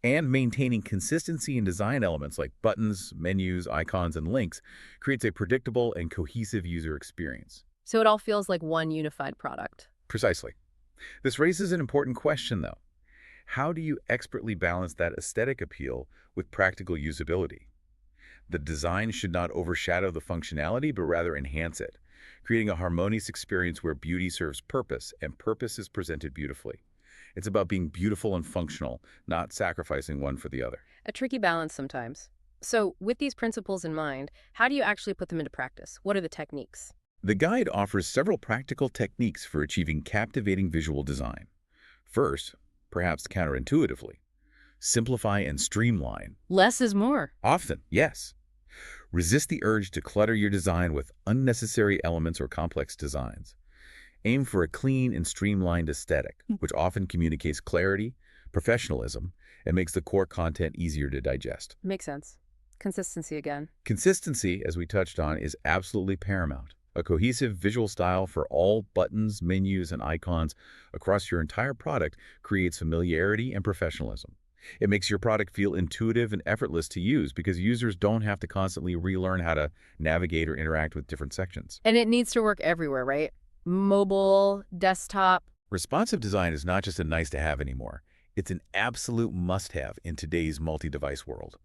And maintaining consistency in design elements like buttons, menus, icons, and links creates a predictable and cohesive user experience. So it all feels like one unified product. Precisely. This raises an important question, though. How do you expertly balance that aesthetic appeal with practical usability? The design should not overshadow the functionality, but rather enhance it, creating a harmonious experience where beauty serves purpose and purpose is presented beautifully. It's about being beautiful and functional, not sacrificing one for the other. A tricky balance sometimes. So with these principles in mind, how do you actually put them into practice? What are the techniques? The guide offers several practical techniques for achieving captivating visual design. First, perhaps counterintuitively, simplify and streamline. Less is more. Often, yes. Resist the urge to clutter your design with unnecessary elements or complex designs. Aim for a clean and streamlined aesthetic, which often communicates clarity, professionalism, and makes the core content easier to digest. Makes sense. Consistency again. Consistency, as we touched on, is absolutely paramount. A cohesive visual style for all buttons, menus, and icons across your entire product creates familiarity and professionalism. It makes your product feel intuitive and effortless to use because users don't have to constantly relearn how to navigate or interact with different sections. And it needs to work everywhere, right? Mobile, desktop. Responsive design is not just a nice-to-have anymore. It's an absolute must-have in today's multi-device world.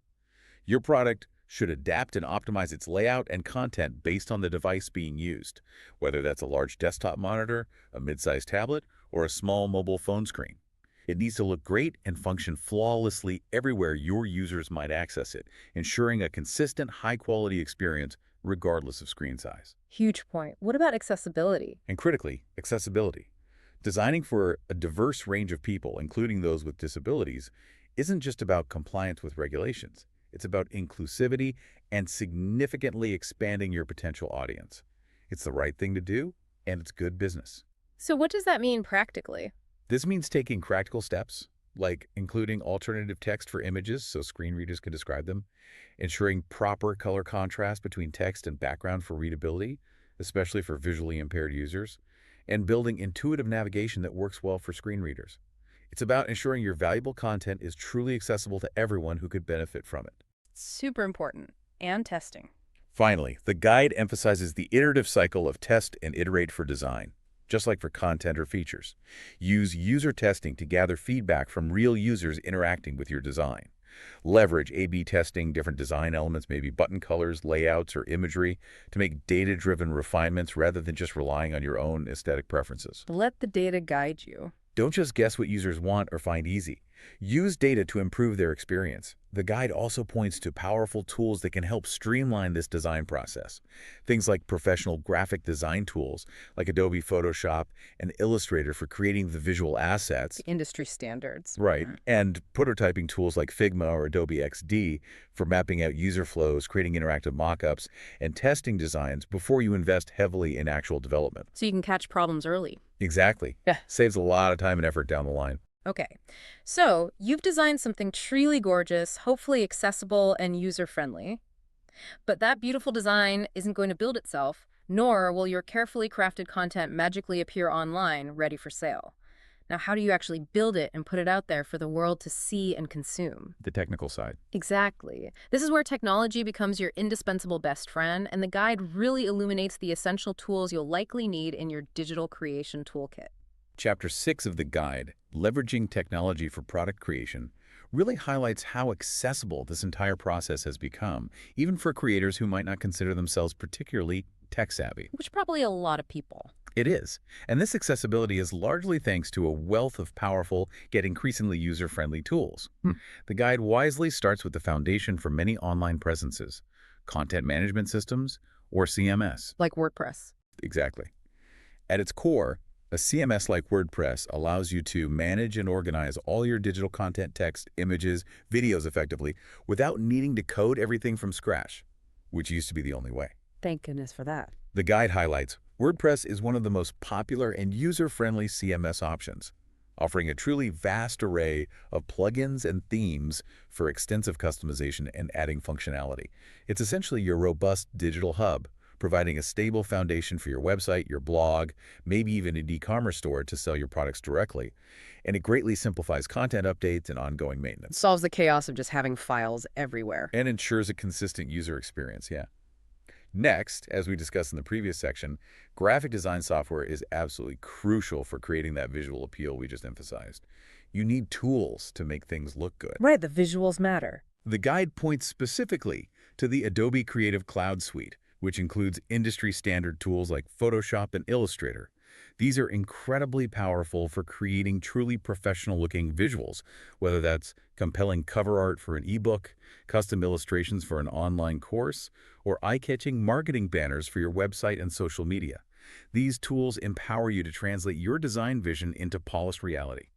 Your product should adapt and optimize its layout and content based on the device being used, whether that's a large desktop monitor, a mid-sized tablet, or a small mobile phone screen. It needs to look great and function flawlessly everywhere your users might access it, ensuring a consistent, high-quality experience regardless of screen size. Huge point. What about accessibility? And critically, accessibility. Designing for a diverse range of people, including those with disabilities, isn't just about compliance with regulations. It's about inclusivity and significantly expanding your potential audience. It's the right thing to do, and it's good business. So what does that mean practically? This means taking practical steps, like including alternative text for images so screen readers can describe them, ensuring proper color contrast between text and background for readability, especially for visually impaired users, and building intuitive navigation that works well for screen readers. It's about ensuring your valuable content is truly accessible to everyone who could benefit from it. Super important. And testing. Finally, the guide emphasizes the iterative cycle of test and iterate for design, just like for content or features. Use user testing to gather feedback from real users interacting with your design. Leverage A/B testing, different design elements, maybe button colors, layouts, or imagery, to make data-driven refinements rather than just relying on your own aesthetic preferences. Let the data guide you. Don't just guess what users want or find easy. Use data to improve their experience. The guide also points to powerful tools that can help streamline this design process. Things like professional graphic design tools like Adobe Photoshop and Illustrator for creating the visual assets. Industry standards. Right. And prototyping tools like Figma or Adobe XD for mapping out user flows, creating interactive mockups, and testing designs before you invest heavily in actual development. So you can catch problems early. Exactly. Yeah. Saves a lot of time and effort down the line. Okay, so you've designed something truly gorgeous, hopefully accessible and user-friendly. But that beautiful design isn't going to build itself, nor will your carefully crafted content magically appear online, ready for sale. Now, how do you actually build it and put it out there for the world to see and consume? The technical side. Exactly. This is where technology becomes your indispensable best friend, and the guide really illuminates the essential tools you'll likely need in your digital creation toolkit. Chapter 6 of the guide, Leveraging Technology for Product Creation, really highlights how accessible this entire process has become, even for creators who might not consider themselves particularly tech-savvy. Which probably a lot of people. It is. And this accessibility is largely thanks to a wealth of powerful, yet increasingly user-friendly tools. The guide wisely starts with the foundation for many online presences, content management systems, or CMS. Like WordPress. Exactly. At its core, a CMS like WordPress allows you to manage and organize all your digital content, text, images, videos effectively without needing to code everything from scratch, which used to be the only way. Thank goodness for that. The guide highlights WordPress is one of the most popular and user-friendly CMS options, offering a truly vast array of plugins and themes for extensive customization and adding functionality. It's essentially your robust digital hub, providing a stable foundation for your website, your blog, maybe even an e-commerce store to sell your products directly. And it greatly simplifies content updates and ongoing maintenance. Solves the chaos of just having files everywhere. And ensures a consistent user experience, yeah. Next, as we discussed in the previous section, graphic design software is absolutely crucial for creating that visual appeal we just emphasized. You need tools to make things look good. Right, the visuals matter. The guide points specifically to the Adobe Creative Cloud Suite, which includes industry-standard tools like Photoshop and Illustrator. These are incredibly powerful for creating truly professional-looking visuals, whether that's compelling cover art for an ebook, custom illustrations for an online course, or eye-catching marketing banners for your website and social media. These tools empower you to translate your design vision into polished reality.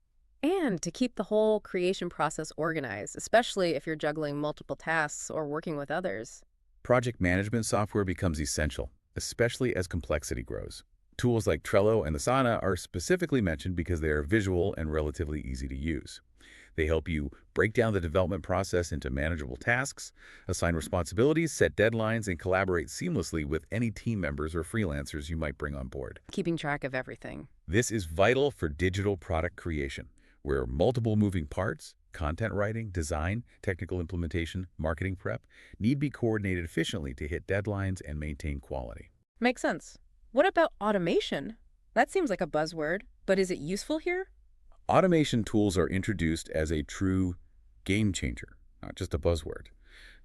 And to keep the whole creation process organized, especially if you're juggling multiple tasks or working with others. Project management software becomes essential, especially as complexity grows. Tools like Trello and Asana are specifically mentioned because they are visual and relatively easy to use. They help you break down the development process into manageable tasks, assign responsibilities, set deadlines, and collaborate seamlessly with any team members or freelancers you might bring on board. Keeping track of everything. This is vital for digital product creation, where multiple moving parts, content writing, design, technical implementation, marketing prep, need be coordinated efficiently to hit deadlines and maintain quality. Makes sense. What about automation? That seems like a buzzword, but is it useful here? Automation tools are introduced as a true game changer, not just a buzzword.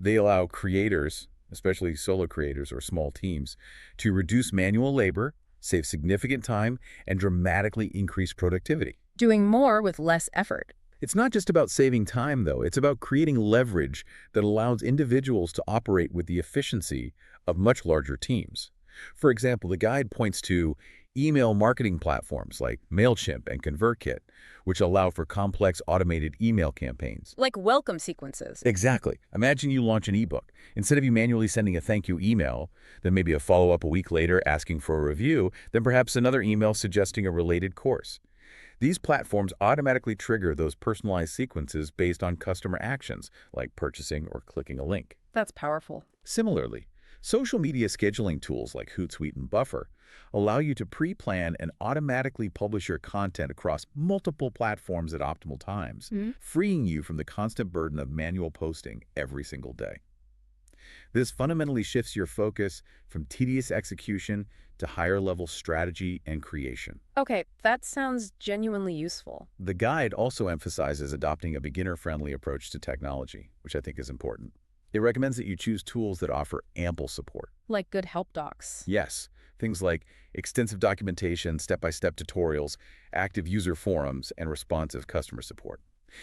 They allow creators, especially solo creators or small teams, to reduce manual labor, save significant time, and dramatically increase productivity. Doing more with less effort. It's not just about saving time, though. It's about creating leverage that allows individuals to operate with the efficiency of much larger teams. For example, the guide points to email marketing platforms like MailChimp and ConvertKit, which allow for complex automated email campaigns. Like welcome sequences. Exactly. Imagine you launch an ebook. Instead of you manually sending a thank you email, then maybe a follow-up a week later asking for a review, then perhaps another email suggesting a related course. These platforms automatically trigger those personalized sequences based on customer actions, like purchasing or clicking a link. That's powerful. Similarly, social media scheduling tools like Hootsuite and Buffer allow you to pre-plan and automatically publish your content across multiple platforms at optimal times, freeing you from the constant burden of manual posting every single day. This fundamentally shifts your focus from tedious execution to higher-level strategy and creation. Okay, that sounds genuinely useful. The guide also emphasizes adopting a beginner-friendly approach to technology, which I think is important. It recommends that you choose tools that offer ample support. Like good help docs. Yes, things like extensive documentation, step-by-step tutorials, active user forums, and responsive customer support.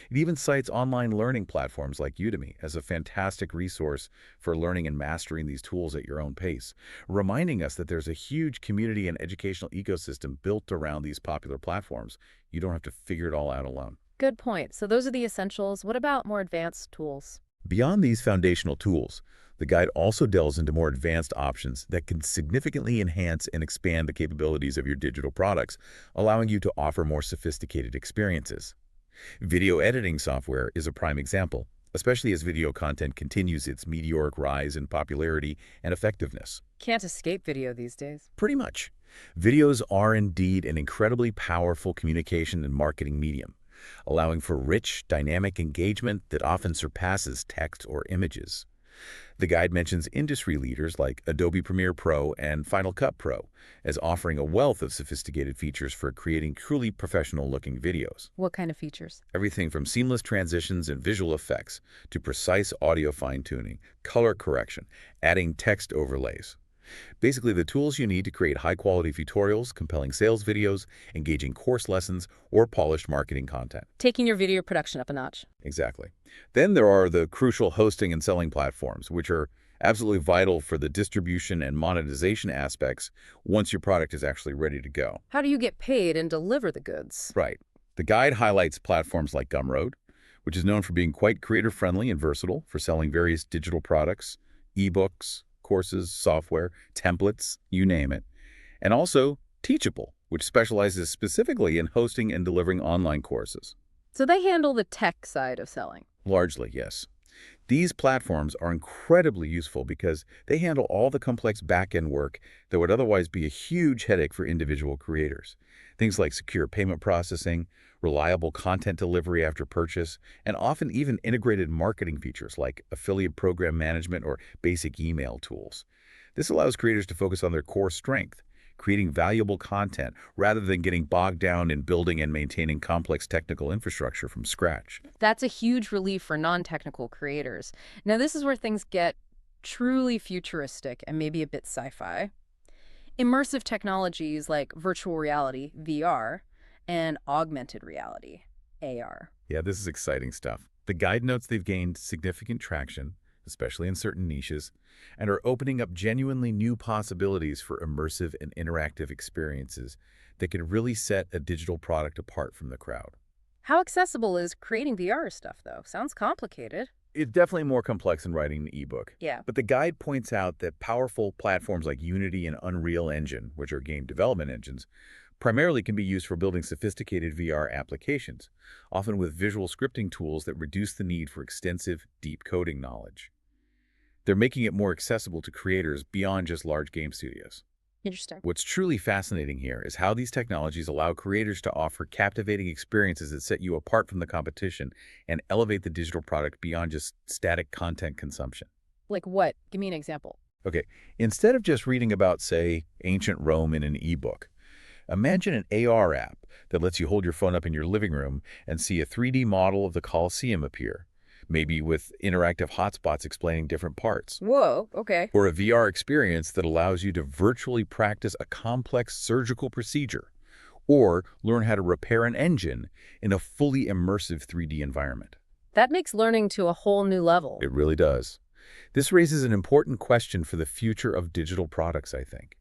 It even cites online learning platforms like Udemy as a fantastic resource for learning and mastering these tools at your own pace, reminding us that there's a huge community and educational ecosystem built around these popular platforms. You don't have to figure it all out alone. Good point. So those are the essentials. What about more advanced tools? Beyond these foundational tools, the guide also delves into more advanced options that can significantly enhance and expand the capabilities of your digital products, allowing you to offer more sophisticated experiences. Video editing software is a prime example, especially as video content continues its meteoric rise in popularity and effectiveness. Can't escape video these days. Pretty much. Videos are indeed an incredibly powerful communication and marketing medium, allowing for rich, dynamic engagement that often surpasses text or images. The guide mentions industry leaders like Adobe Premiere Pro and Final Cut Pro as offering a wealth of sophisticated features for creating truly professional-looking videos. What kind of features? Everything from seamless transitions and visual effects to precise audio fine-tuning, color correction, adding text overlays. Basically, the tools you need to create high-quality tutorials, compelling sales videos, engaging course lessons, or polished marketing content. Taking your video production up a notch. Exactly. Then there are the crucial hosting and selling platforms, which are absolutely vital for the distribution and monetization aspects once your product is actually ready to go. How do you get paid and deliver the goods? Right. The guide highlights platforms like Gumroad, which is known for being quite creator-friendly and versatile for selling various digital products, ebooks, courses, software, templates, you name it. And also Teachable, which specializes specifically in hosting and delivering online courses. So they handle the tech side of selling. Largely, yes. These platforms are incredibly useful because they handle all the complex back-end work that would otherwise be a huge headache for individual creators. Things like secure payment processing, reliable content delivery after purchase, and often even integrated marketing features like affiliate program management or basic email tools. This allows creators to focus on their core strength, creating valuable content rather than getting bogged down in building and maintaining complex technical infrastructure from scratch. That's a huge relief for non-technical creators. Now, this is where things get truly futuristic and maybe a bit sci-fi. Immersive technologies like virtual reality, VR, and augmented reality, AR. Yeah, this is exciting stuff. The guide notes they've gained significant traction, especially in certain niches, and are opening up genuinely new possibilities for immersive and interactive experiences that can really set a digital product apart from the crowd. How accessible is creating VR stuff, though? Sounds complicated. It's definitely more complex than writing an ebook. Yeah. But the guide points out that powerful platforms like Unity and Unreal Engine, which are game development engines, primarily can be used for building sophisticated VR applications, often with visual scripting tools that reduce the need for extensive, deep coding knowledge. They're making it more accessible to creators beyond just large game studios. Interesting. What's truly fascinating here is how these technologies allow creators to offer captivating experiences that set you apart from the competition and elevate the digital product beyond just static content consumption. Like what? Give me an example. Okay, instead of just reading about, say, ancient Rome in an ebook, Imagine an AR app that lets you hold your phone up in your living room and see a 3D model of the Colosseum appear, maybe with interactive hotspots explaining different parts. Whoa, okay. Or a VR experience that allows you to virtually practice a complex surgical procedure or learn how to repair an engine in a fully immersive 3D environment. That makes learning to a whole new level. It really does. This raises an important question for the future of digital products, I think.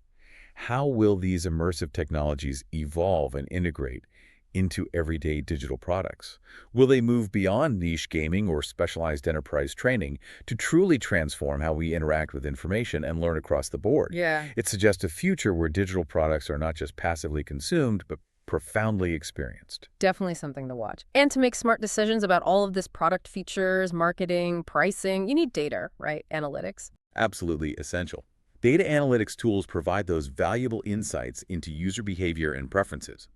How will these immersive technologies evolve and integrate into everyday digital products? Will they move beyond niche gaming or specialized enterprise training to truly transform how we interact with information and learn across the board? Yeah. It suggests a future where digital products are not just passively consumed, but profoundly experienced. Definitely something to watch. And to make smart decisions about all of this product features, marketing, pricing, you need data, right? Analytics. Absolutely essential. Data analytics tools provide those valuable insights into user behavior and preferences.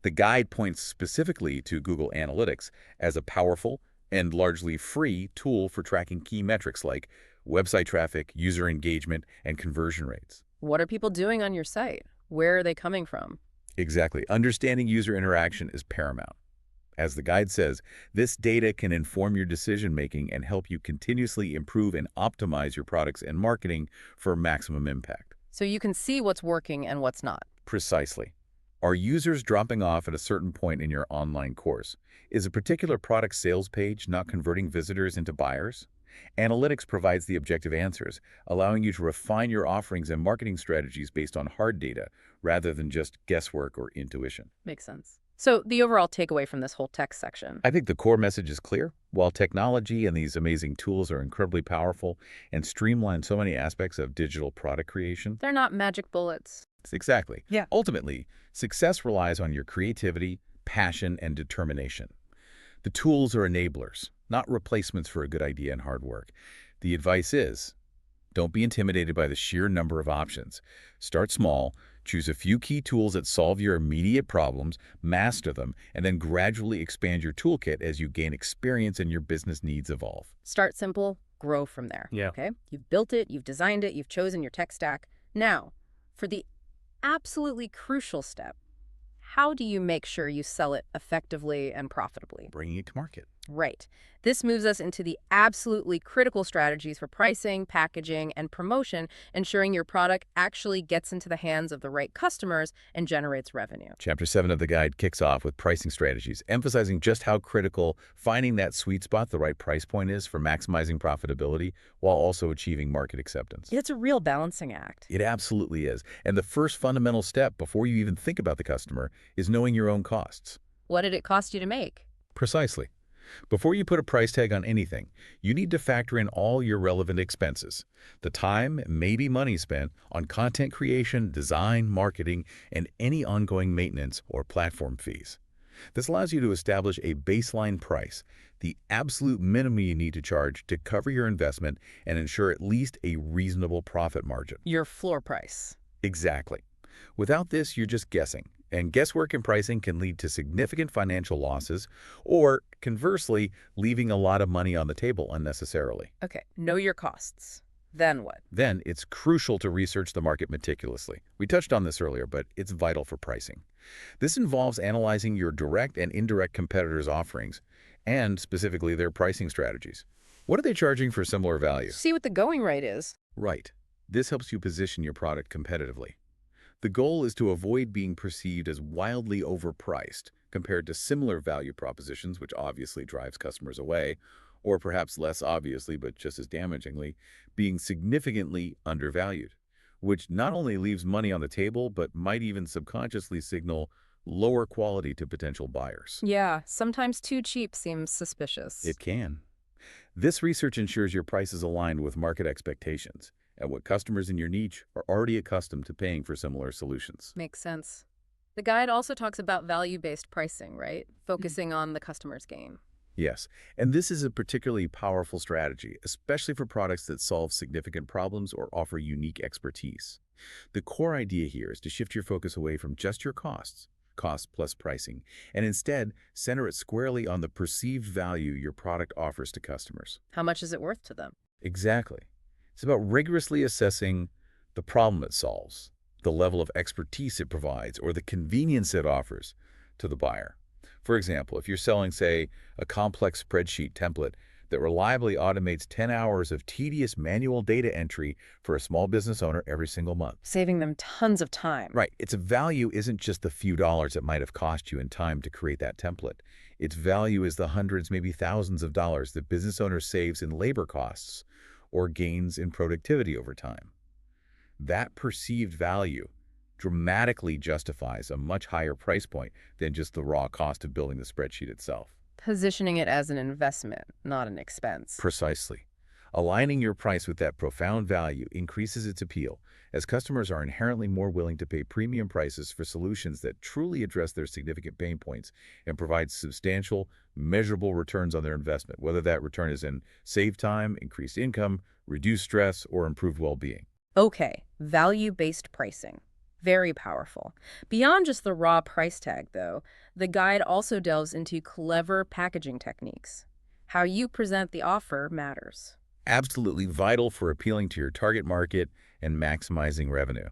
The guide points specifically to Google Analytics as a powerful and largely free tool for tracking key metrics like website traffic, user engagement, and conversion rates. What are people doing on your site? Where are they coming from? Exactly. Understanding user interaction is paramount. As the guide says, this data can inform your decision-making and help you continuously improve and optimize your products and marketing for maximum impact. So you can see what's working and what's not. Precisely. Are users dropping off at a certain point in your online course? Is a particular product sales page not converting visitors into buyers? Analytics provides the objective answers, allowing you to refine your offerings and marketing strategies based on hard data rather than just guesswork or intuition. Makes sense. So the overall takeaway from this whole text section. I think the core message is clear. While technology and these amazing tools are incredibly powerful and streamline so many aspects of digital product creation, They're not magic bullets. exactly. Yeah. Ultimately, success relies on your creativity, passion, and determination. The tools are enablers, not replacements for a good idea and hard work. The advice is, don't be intimidated by the sheer number of options. Start small, choose a few key tools that solve your immediate problems, master them, and then gradually expand your toolkit as you gain experience and your business needs evolve. Start simple, grow from there. Yeah. Okay? You've built it, you've designed it, you've chosen your tech stack. Now, for the absolutely crucial step, how do you make sure you sell it effectively and profitably? Bringing it to market. Right. This moves us into the absolutely critical strategies for pricing, packaging, and promotion, ensuring your product actually gets into the hands of the right customers and generates revenue. Chapter 7 of the guide kicks off with pricing strategies, emphasizing just how critical finding that sweet spot, the right price point is for maximizing profitability while also achieving market acceptance. It's a real balancing act. It absolutely is. And the first fundamental step before you even think about the customer is knowing your own costs. What did it cost you to make? Precisely. Before you put a price tag on anything, you need to factor in all your relevant expenses. The time, maybe money spent on content creation, design, marketing, and any ongoing maintenance or platform fees. This allows you to establish a baseline price, the absolute minimum you need to charge to cover your investment and ensure at least a reasonable profit margin. Your floor price. Exactly. Without this, you're just guessing. And guesswork in pricing can lead to significant financial losses or, conversely, leaving a lot of money on the table unnecessarily. Okay, know your costs. Then what? Then it's crucial to research the market meticulously. We touched on this earlier, but it's vital for pricing. This involves analyzing your direct and indirect competitors' offerings and specifically their pricing strategies. What are they charging for similar value? See what the going rate is. Right. This helps you position your product competitively. The goal is to avoid being perceived as wildly overpriced compared to similar value propositions, which obviously drives customers away, or perhaps less obviously, but just as damagingly, being significantly undervalued, which not only leaves money on the table, but might even subconsciously signal lower quality to potential buyers. Yeah, sometimes too cheap seems suspicious. It can. This research ensures your price is aligned with market expectations and what customers in your niche are already accustomed to paying for similar solutions. Makes sense. The guide also talks about value-based pricing, right? Focusing on the customer's gain. Yes, and this is a particularly powerful strategy, especially for products that solve significant problems or offer unique expertise. The core idea here is to shift your focus away from just your costs, cost plus pricing, and instead center it squarely on the perceived value your product offers to customers. How much is it worth to them? Exactly. It's about rigorously assessing the problem it solves, the level of expertise it provides, or the convenience it offers to the buyer. For example, if you're selling, say, a complex spreadsheet template that reliably automates 10 hours of tedious manual data entry for a small business owner every single month. Saving them tons of time. Right. Its value isn't just the few dollars it might have cost you in time to create that template. Its value is the hundreds, maybe thousands of dollars that business owner saves in labor costs or gains in productivity over time. That perceived value dramatically justifies a much higher price point than just the raw cost of building the spreadsheet itself. Positioning it as an investment, not an expense. Precisely. Aligning your price with that profound value increases its appeal, as customers are inherently more willing to pay premium prices for solutions that truly address their significant pain points and provide substantial, measurable returns on their investment, whether that return is in saved time, increased income, reduced stress, or improved well-being. Okay, value-based pricing. Very powerful. Beyond just the raw price tag, though, the guide also delves into clever packaging techniques. How you present the offer matters. Absolutely vital for appealing to your target market and maximizing revenue.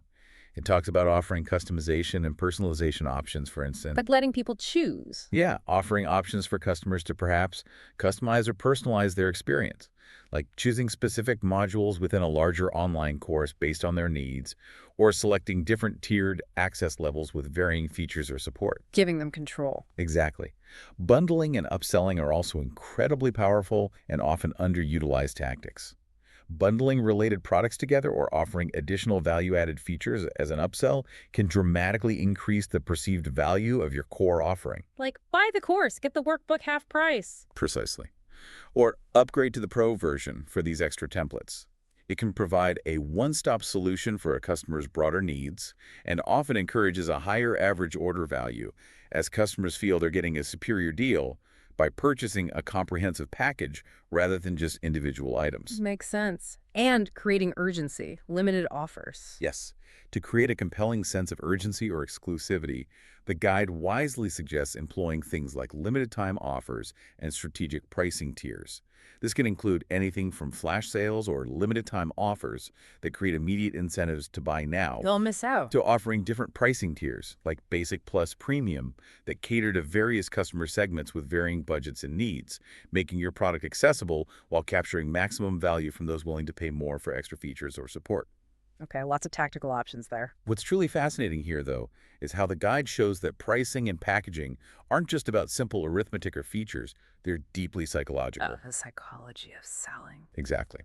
It talks about offering customization and personalization options, for instance. But letting people choose. Yeah, offering options for customers to perhaps customize or personalize their experience, like choosing specific modules within a larger online course based on their needs, or selecting different tiered access levels with varying features or support. Giving them control. Exactly. Bundling and upselling are also incredibly powerful and often underutilized tactics. Bundling related products together or offering additional value-added features as an upsell can dramatically increase the perceived value of your core offering. Like, buy the course, get the workbook half price. Precisely. Or upgrade to the Pro version for these extra templates. It can provide a one-stop solution for a customer's broader needs and often encourages a higher average order value as customers feel they're getting a superior deal by purchasing a comprehensive package rather than just individual items. Makes sense. And creating urgency, limited offers. Yes, to create a compelling sense of urgency or exclusivity, the guide wisely suggests employing things like limited-time offers and strategic pricing tiers. This can include anything from flash sales or limited-time offers that create immediate incentives to buy now, They'll miss out. to offering different pricing tiers, like Basic Plus Premium, that cater to various customer segments with varying budgets and needs, making your product accessible while capturing maximum value from those willing to pay more for extra features or support. Okay, lots of tactical options there. What's truly fascinating here, though, is how the guide shows that pricing and packaging aren't just about simple arithmetic or features, they're deeply psychological. The psychology of selling. Exactly.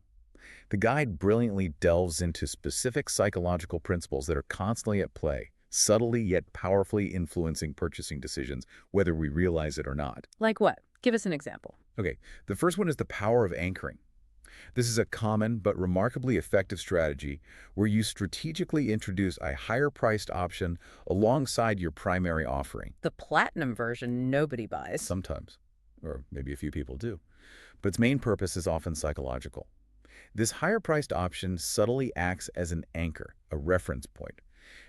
The guide brilliantly delves into specific psychological principles that are constantly at play, subtly yet powerfully influencing purchasing decisions, whether we realize it or not. Like what? Give us an example. Okay, the first one is the power of anchoring. This is a common but remarkably effective strategy where you strategically introduce a higher-priced option alongside your primary offering. The platinum version nobody buys. Sometimes, or maybe a few people do. But its main purpose is often psychological. This higher-priced option subtly acts as an anchor, a reference point.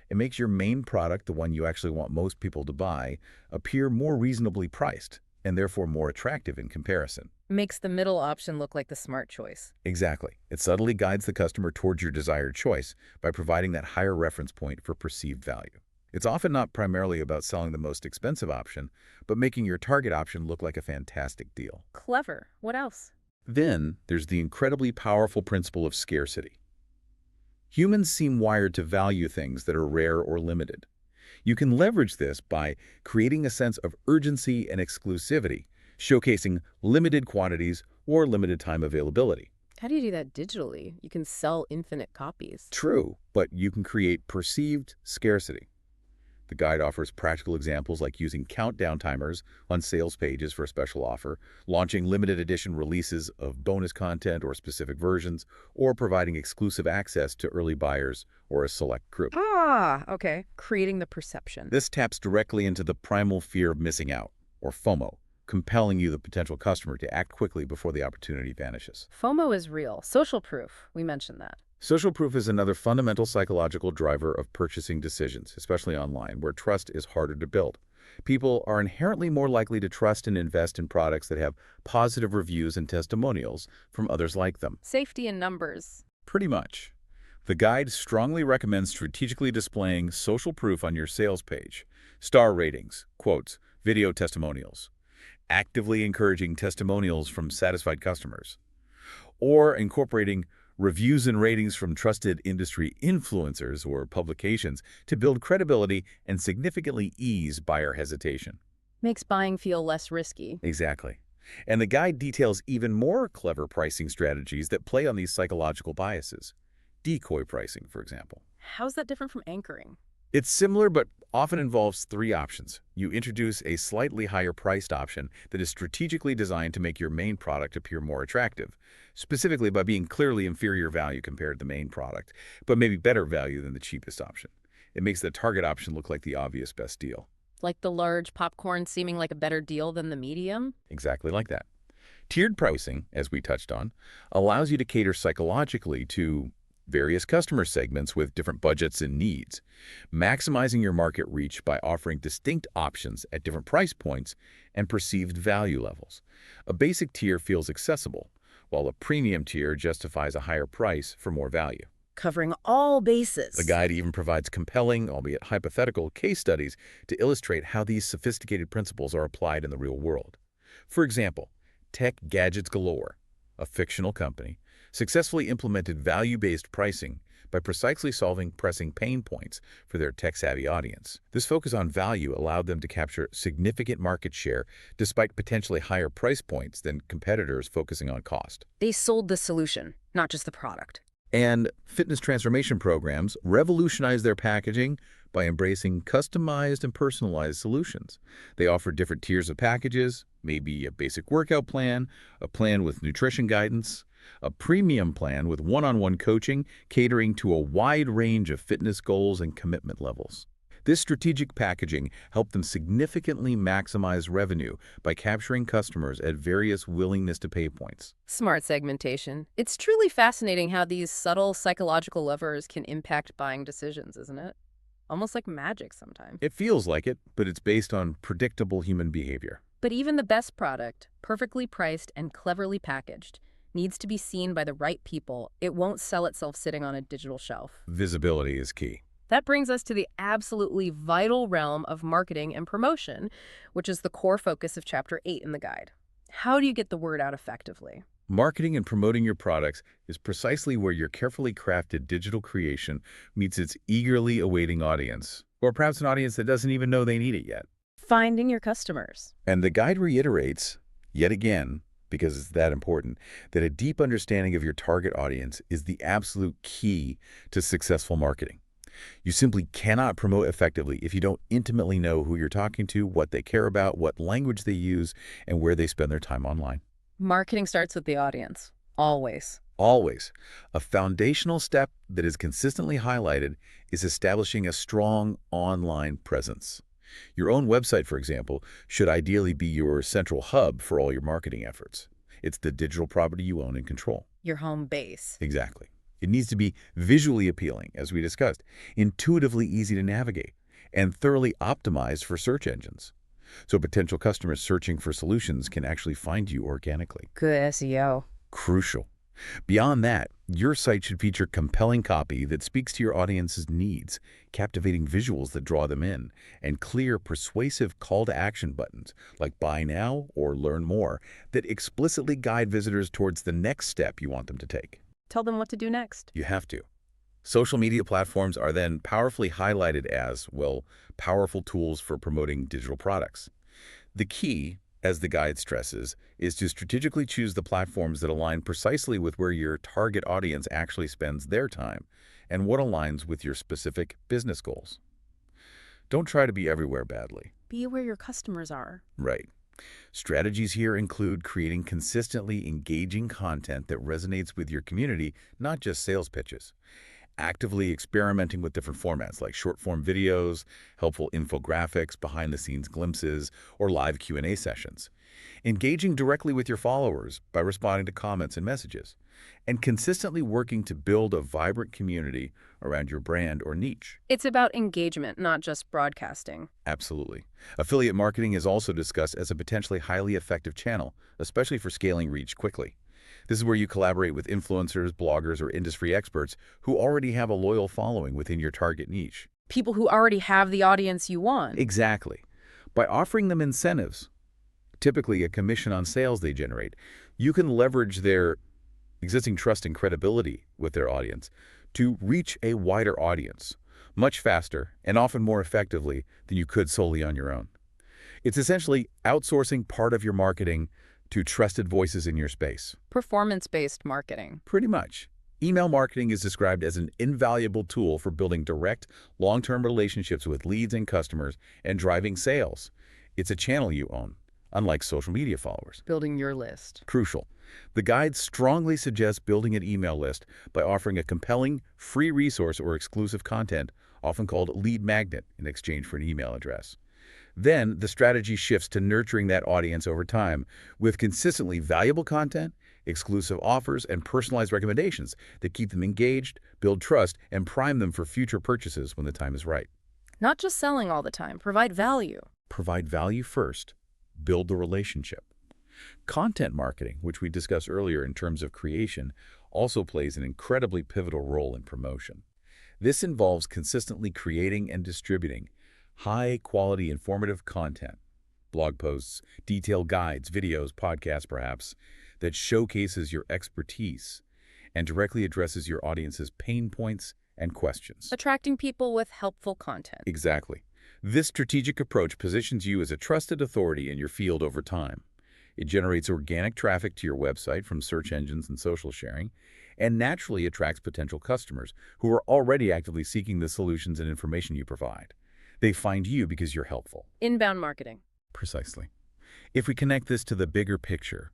It makes your main product, the one you actually want most people to buy, appear more reasonably priced and therefore more attractive in comparison. Makes the middle option look like the smart choice. Exactly. It subtly guides the customer towards your desired choice by providing that higher reference point for perceived value. It's often not primarily about selling the most expensive option, but making your target option look like a fantastic deal. Clever. What else? Then there's the incredibly powerful principle of scarcity. Humans seem wired to value things that are rare or limited. You can leverage this by creating a sense of urgency and exclusivity, showcasing limited quantities or limited time availability. How do you do that digitally? You can sell infinite copies. True, but you can create perceived scarcity. The guide offers practical examples like using countdown timers on sales pages for a special offer, launching limited edition releases of bonus content or specific versions, or providing exclusive access to early buyers or a select group. Okay. Creating the perception. This taps directly into the primal fear of missing out, or FOMO, compelling you, the potential customer, to act quickly before the opportunity vanishes. FOMO is real. Social proof. We mentioned that. Social proof is another fundamental psychological driver of purchasing decisions, especially online, where trust is harder to build. People are inherently more likely to trust and invest in products that have positive reviews and testimonials from others like them. Safety in numbers. Pretty much. The guide strongly recommends strategically displaying social proof on your sales page, star ratings, quotes, video testimonials, actively encouraging testimonials from satisfied customers, or incorporating reviews and ratings from trusted industry influencers or publications to build credibility and significantly ease buyer hesitation. Makes buying feel less risky. Exactly. And the guide details even more clever pricing strategies that play on these psychological biases. Decoy pricing, for example. How's that different from anchoring? It's similar but often involves three options. You introduce a slightly higher priced option that is strategically designed to make your main product appear more attractive, specifically by being clearly inferior value compared to the main product, but maybe better value than the cheapest option. It makes the target option look like the obvious best deal. Like the large popcorn seeming like a better deal than the medium? Exactly like that. Tiered pricing, as we touched on, allows you to cater psychologically to various customer segments with different budgets and needs, maximizing your market reach by offering distinct options at different price points and perceived value levels. A basic tier feels accessible, while a premium tier justifies a higher price for more value. Covering all bases. The guide even provides compelling, albeit hypothetical, case studies to illustrate how these sophisticated principles are applied in the real world. For example, Tech Gadgets Galore, a fictional company, successfully implemented value-based pricing by precisely solving pressing pain points for their tech-savvy audience. This focus on value allowed them to capture significant market share despite potentially higher price points than competitors focusing on cost. They sold the solution, not just the product. And fitness transformation programs revolutionize their packaging by embracing customized and personalized solutions. They offer different tiers of packages, maybe a basic workout plan, a plan with nutrition guidance, a premium plan with one-on-one coaching catering to a wide range of fitness goals and commitment levels. This strategic packaging helped them significantly maximize revenue by capturing customers at various willingness-to-pay points. Smart segmentation. It's truly fascinating how these subtle psychological levers can impact buying decisions, isn't it? Almost like magic sometimes. It feels like it, but it's based on predictable human behavior. But even the best product, perfectly priced and cleverly packaged, needs to be seen by the right people. It won't sell itself sitting on a digital shelf. Visibility is key. That brings us to the absolutely vital realm of marketing and promotion, which is the core focus of Chapter 8 in the guide. How do you get the word out effectively? Marketing and promoting your products is precisely where your carefully crafted digital creation meets its eagerly awaiting audience, or perhaps an audience that doesn't even know they need it yet. Finding your customers. And the guide reiterates, yet again, because it's that important, that a deep understanding of your target audience is the absolute key to successful marketing. You simply cannot promote effectively if you don't intimately know who you're talking to, what they care about, what language they use, and where they spend their time online. Marketing starts with the audience. Always. Always. A foundational step that is consistently highlighted is establishing a strong online presence. Your own website, for example, should ideally be your central hub for all your marketing efforts. It's the digital property you own and control. Your home base. Exactly. It needs to be visually appealing, as we discussed, intuitively easy to navigate, and thoroughly optimized for search engines. So potential customers searching for solutions can actually find you organically. Good SEO. Crucial. Beyond that, your site should feature compelling copy that speaks to your audience's needs, captivating visuals that draw them in, and clear, persuasive call-to-action buttons like Buy Now or Learn More that explicitly guide visitors towards the next step you want them to take. Tell them what to do next. You have to. Social media platforms are then powerfully highlighted as, well, powerful tools for promoting digital products. The key, as the guide stresses, is to strategically choose the platforms that align precisely with where your target audience actually spends their time and what aligns with your specific business goals. Don't try to be everywhere badly. Be where your customers are. Right. Strategies here include creating consistently engaging content that resonates with your community, not just sales pitches. Actively experimenting with different formats like short-form videos, helpful infographics, behind-the-scenes glimpses, or live Q&A sessions. Engaging directly with your followers by responding to comments and messages. And consistently working to build a vibrant community around your brand or niche. It's about engagement, not just broadcasting. Absolutely. Affiliate marketing is also discussed as a potentially highly effective channel, especially for scaling reach quickly. This is where you collaborate with influencers, bloggers, or industry experts who already have a loyal following within your target niche. People who already have the audience you want. Exactly. By offering them incentives, typically a commission on sales they generate, you can leverage their existing trust and credibility with their audience to reach a wider audience much faster and often more effectively than you could solely on your own. It's essentially outsourcing part of your marketing to trusted voices in your space. Performance-based marketing. Pretty much. Email marketing is described as an invaluable tool for building direct, long-term relationships with leads and customers and driving sales. It's a channel you own, unlike social media followers. Building your list. Crucial. The guide strongly suggests building an email list by offering a compelling, free resource or exclusive content, often called lead magnet, in exchange for an email address. Then, the strategy shifts to nurturing that audience over time with consistently valuable content, exclusive offers, and personalized recommendations that keep them engaged, build trust, and prime them for future purchases when the time is right. Not just selling all the time. Provide value. Provide value first. Build the relationship. Content marketing, which we discussed earlier in terms of creation, also plays an incredibly pivotal role in promotion. This involves consistently creating and distributing high-quality informative content, blog posts, detailed guides, videos, podcasts perhaps, that showcases your expertise and directly addresses your audience's pain points and questions. Attracting people with helpful content. Exactly. This strategic approach positions you as a trusted authority in your field over time. It generates organic traffic to your website from search engines and social sharing, and naturally attracts potential customers who are already actively seeking the solutions and information you provide. They find you because you're helpful. Inbound marketing. Precisely. If we connect this to the bigger picture,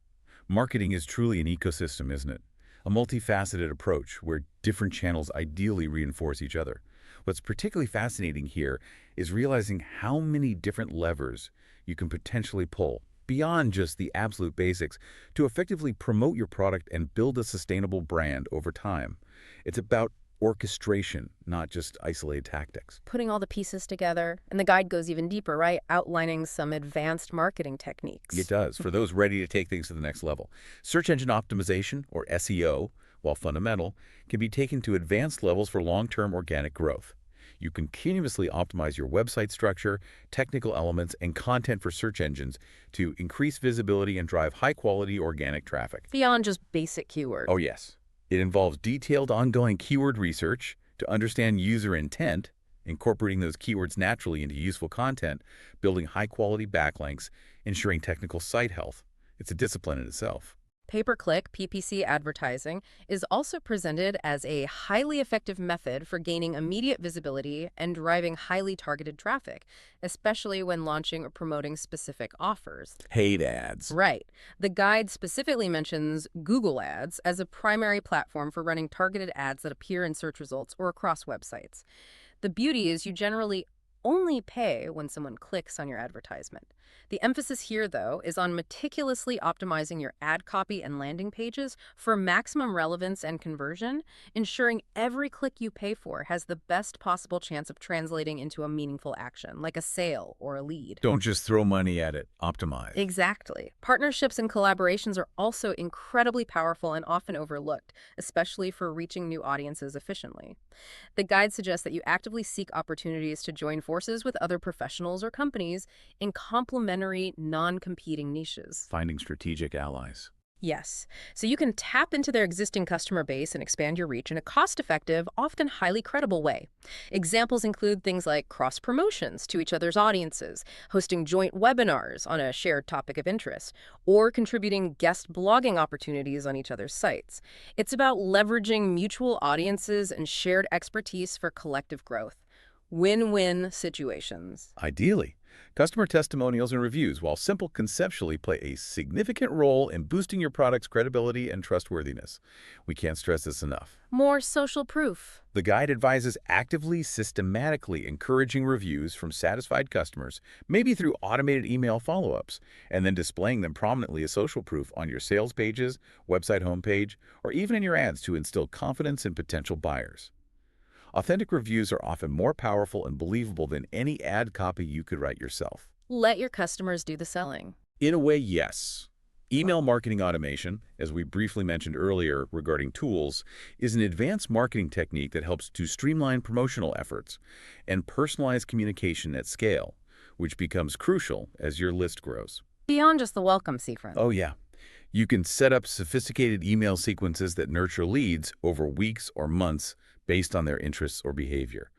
marketing is truly an ecosystem, isn't it? A multifaceted approach where different channels ideally reinforce each other. What's particularly fascinating here is realizing how many different levers you can potentially pull beyond just the absolute basics to effectively promote your product and build a sustainable brand over time. It's about orchestration, not just isolated tactics. Putting all the pieces together. And the guide goes even deeper, right? Outlining some advanced marketing techniques. It does, for those ready to take things to the next level. Search engine optimization, or SEO, while fundamental, can be taken to advanced levels for long-term organic growth. You can continuously optimize your website structure, technical elements, and content for search engines to increase visibility and drive high-quality organic traffic. Beyond just basic keywords. Oh, yes. It involves detailed ongoing keyword research to understand user intent, incorporating those keywords naturally into useful content, building high-quality backlinks, ensuring technical site health. It's a discipline in itself. Pay-per-click PPC advertising is also presented as a highly effective method for gaining immediate visibility and driving highly targeted traffic, especially when launching or promoting specific offers. Paid ads. Right. The guide specifically mentions Google Ads as a primary platform for running targeted ads that appear in search results or across websites. The beauty is you generally only pay when someone clicks on your advertisement. The emphasis here, though, is on meticulously optimizing your ad copy and landing pages for maximum relevance and conversion, ensuring every click you pay for has the best possible chance of translating into a meaningful action, like a sale or a lead. Don't just throw money at it. Optimize. Exactly. Partnerships and collaborations are also incredibly powerful and often overlooked, especially for reaching new audiences efficiently. The guide suggests that you actively seek opportunities to join forces with other professionals or companies in complementary, non-competing niches. Finding strategic allies. Yes. So you can tap into their existing customer base and expand your reach in a cost-effective, often highly credible way. Examples include things like cross-promotions to each other's audiences, hosting joint webinars on a shared topic of interest, or contributing guest blogging opportunities on each other's sites. It's about leveraging mutual audiences and shared expertise for collective growth. Win-win situations. Ideally, customer testimonials and reviews, while simple conceptually, play a significant role in boosting your product's credibility and trustworthiness. We can't stress this enough. More social proof. The guide advises actively, systematically encouraging reviews from satisfied customers, maybe through automated email follow-ups, and then displaying them prominently as social proof on your sales pages, website homepage, or even in your ads to instill confidence in potential buyers. Authentic reviews are often more powerful and believable than any ad copy you could write yourself. Let your customers do the selling. In a way, yes. Email marketing automation, as we briefly mentioned earlier regarding tools, is an advanced marketing technique that helps to streamline promotional efforts and personalize communication at scale, which becomes crucial as your list grows. Beyond just the welcome sequence. Oh yeah, you can set up sophisticated email sequences that nurture leads over weeks or months based on their interests or behavior.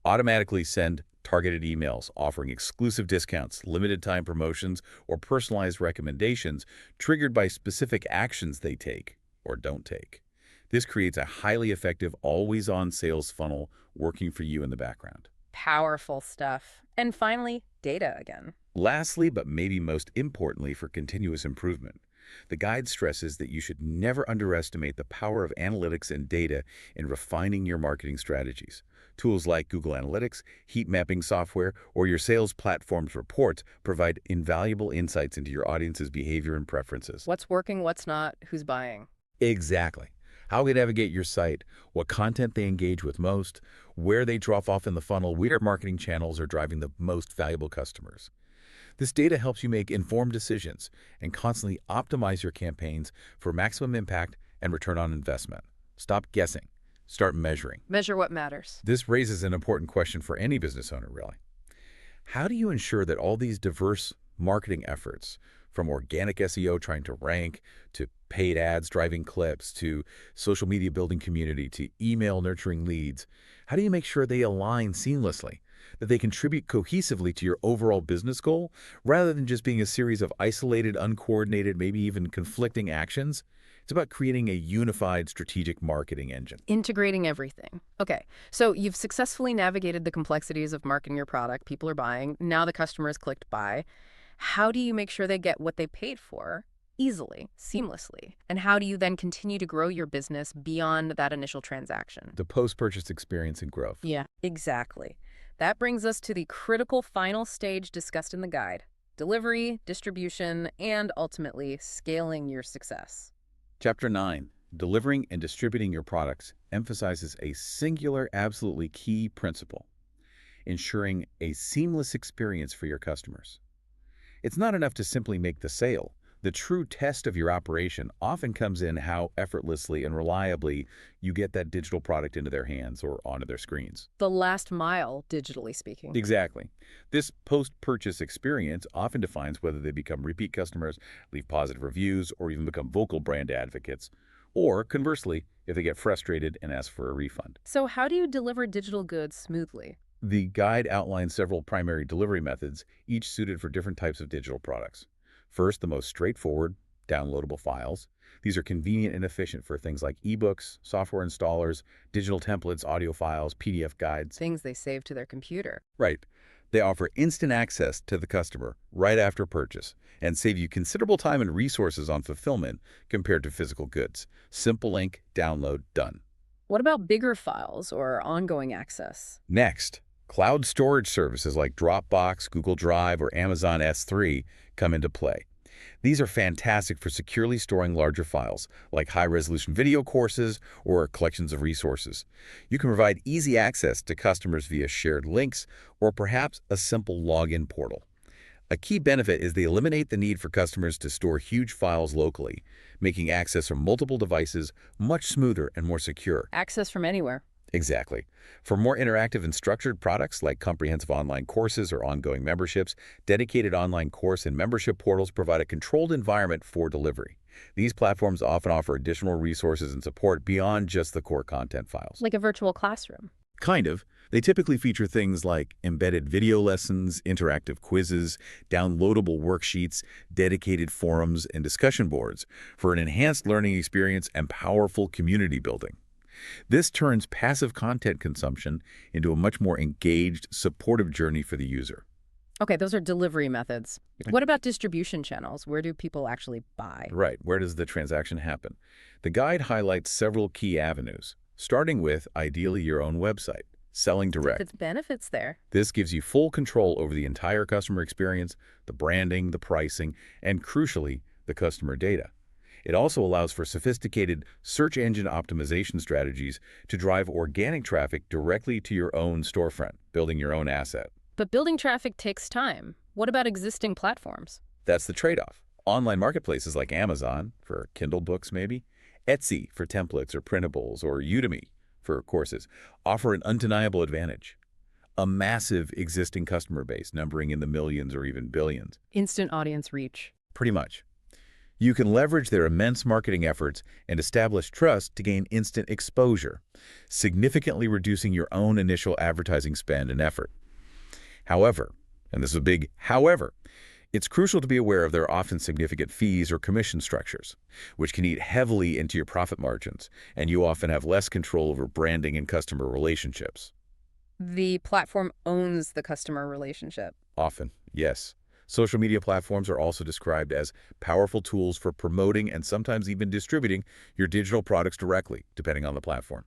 Automatically send targeted emails offering exclusive discounts, limited time promotions, or personalized recommendations triggered by specific actions they take or don't take. This creates a highly effective, always-on sales funnel working for you in the background. Powerful stuff. And finally, data again. Lastly, but maybe most importantly for continuous improvement, the guide stresses that you should never underestimate the power of analytics and data in refining your marketing strategies. Tools like Google Analytics, heat mapping software, or your sales platform's reports provide invaluable insights into your audience's behavior and preferences. What's working, what's not, who's buying. Exactly. How they navigate your site, what content they engage with most, where they drop off in the funnel, where marketing channels are driving the most valuable customers. This data helps you make informed decisions and constantly optimize your campaigns for maximum impact and return on investment. Stop guessing. Start measuring. Measure what matters. This raises an important question for any business owner, really. How do you ensure that all these diverse marketing efforts, from organic SEO trying to rank, to paid ads driving clicks, to social media building community, to email nurturing leads, how do you make sure they align seamlessly, that they contribute cohesively to your overall business goal, rather than just being a series of isolated, uncoordinated, maybe even conflicting actions? It's about creating a unified strategic marketing engine. Integrating everything. Okay, so you've successfully navigated the complexities of marketing your product. People are buying. Now the customer has clicked buy. How do you make sure they get what they paid for easily, seamlessly? And how do you then continue to grow your business beyond that initial transaction? The post-purchase experience and growth. Yeah, exactly. That brings us to the critical final stage discussed in the guide: delivery, distribution, and ultimately scaling your success. Chapter 9, Delivering and Distributing Your Products, emphasizes a singular, absolutely key principle: ensuring a seamless experience for your customers. It's not enough to simply make the sale. The true test of your operation often comes in how effortlessly and reliably you get that digital product into their hands or onto their screens. The last mile, digitally speaking. Exactly. This post-purchase experience often defines whether they become repeat customers, leave positive reviews, or even become vocal brand advocates, or conversely, if they get frustrated and ask for a refund. So how do you deliver digital goods smoothly? The guide outlines several primary delivery methods, each suited for different types of digital products. First, the most straightforward, downloadable files. These are convenient and efficient for things like eBooks, software installers, digital templates, audio files, PDF guides. Things they save to their computer. Right. They offer instant access to the customer right after purchase and save you considerable time and resources on fulfillment compared to physical goods. Simple link, download, done. What about bigger files or ongoing access? Next, cloud storage services like Dropbox, Google Drive, or Amazon S3 come into play. These are fantastic for securely storing larger files, like high-resolution video courses or collections of resources. You can provide easy access to customers via shared links or perhaps a simple login portal. A key benefit is they eliminate the need for customers to store huge files locally, making access from multiple devices much smoother and more secure. Access from anywhere. Exactly. For more interactive and structured products like comprehensive online courses or ongoing memberships, dedicated online course and membership portals provide a controlled environment for delivery. These platforms often offer additional resources and support beyond just the core content files. Like a virtual classroom. Kind of. They typically feature things like embedded video lessons, interactive quizzes, downloadable worksheets, dedicated forums, and discussion boards for an enhanced learning experience and powerful community building. This turns passive content consumption into a much more engaged, supportive journey for the user. Okay, those are delivery methods. What about distribution channels? Where do people actually buy? Right. Where does the transaction happen? The guide highlights several key avenues, starting with, ideally, your own website. Selling direct. It's benefits there. This gives you full control over the entire customer experience, the branding, the pricing, and crucially, the customer data. It also allows for sophisticated search engine optimization strategies to drive organic traffic directly to your own storefront, building your own asset. But building traffic takes time. What about existing platforms? That's the trade-off. Online marketplaces like Amazon for Kindle books maybe, Etsy for templates or printables, or Udemy for courses offer an undeniable advantage. A massive existing customer base numbering in the millions or even billions. Instant audience reach. Pretty much. You can leverage their immense marketing efforts and establish trust to gain instant exposure, significantly reducing your own initial advertising spend and effort. However, and this is a big however, it's crucial to be aware of their often significant fees or commission structures, which can eat heavily into your profit margins, and you often have less control over branding and customer relationships. The platform owns the customer relationship. Often, yes. Social media platforms are also described as powerful tools for promoting and sometimes even distributing your digital products directly, depending on the platform.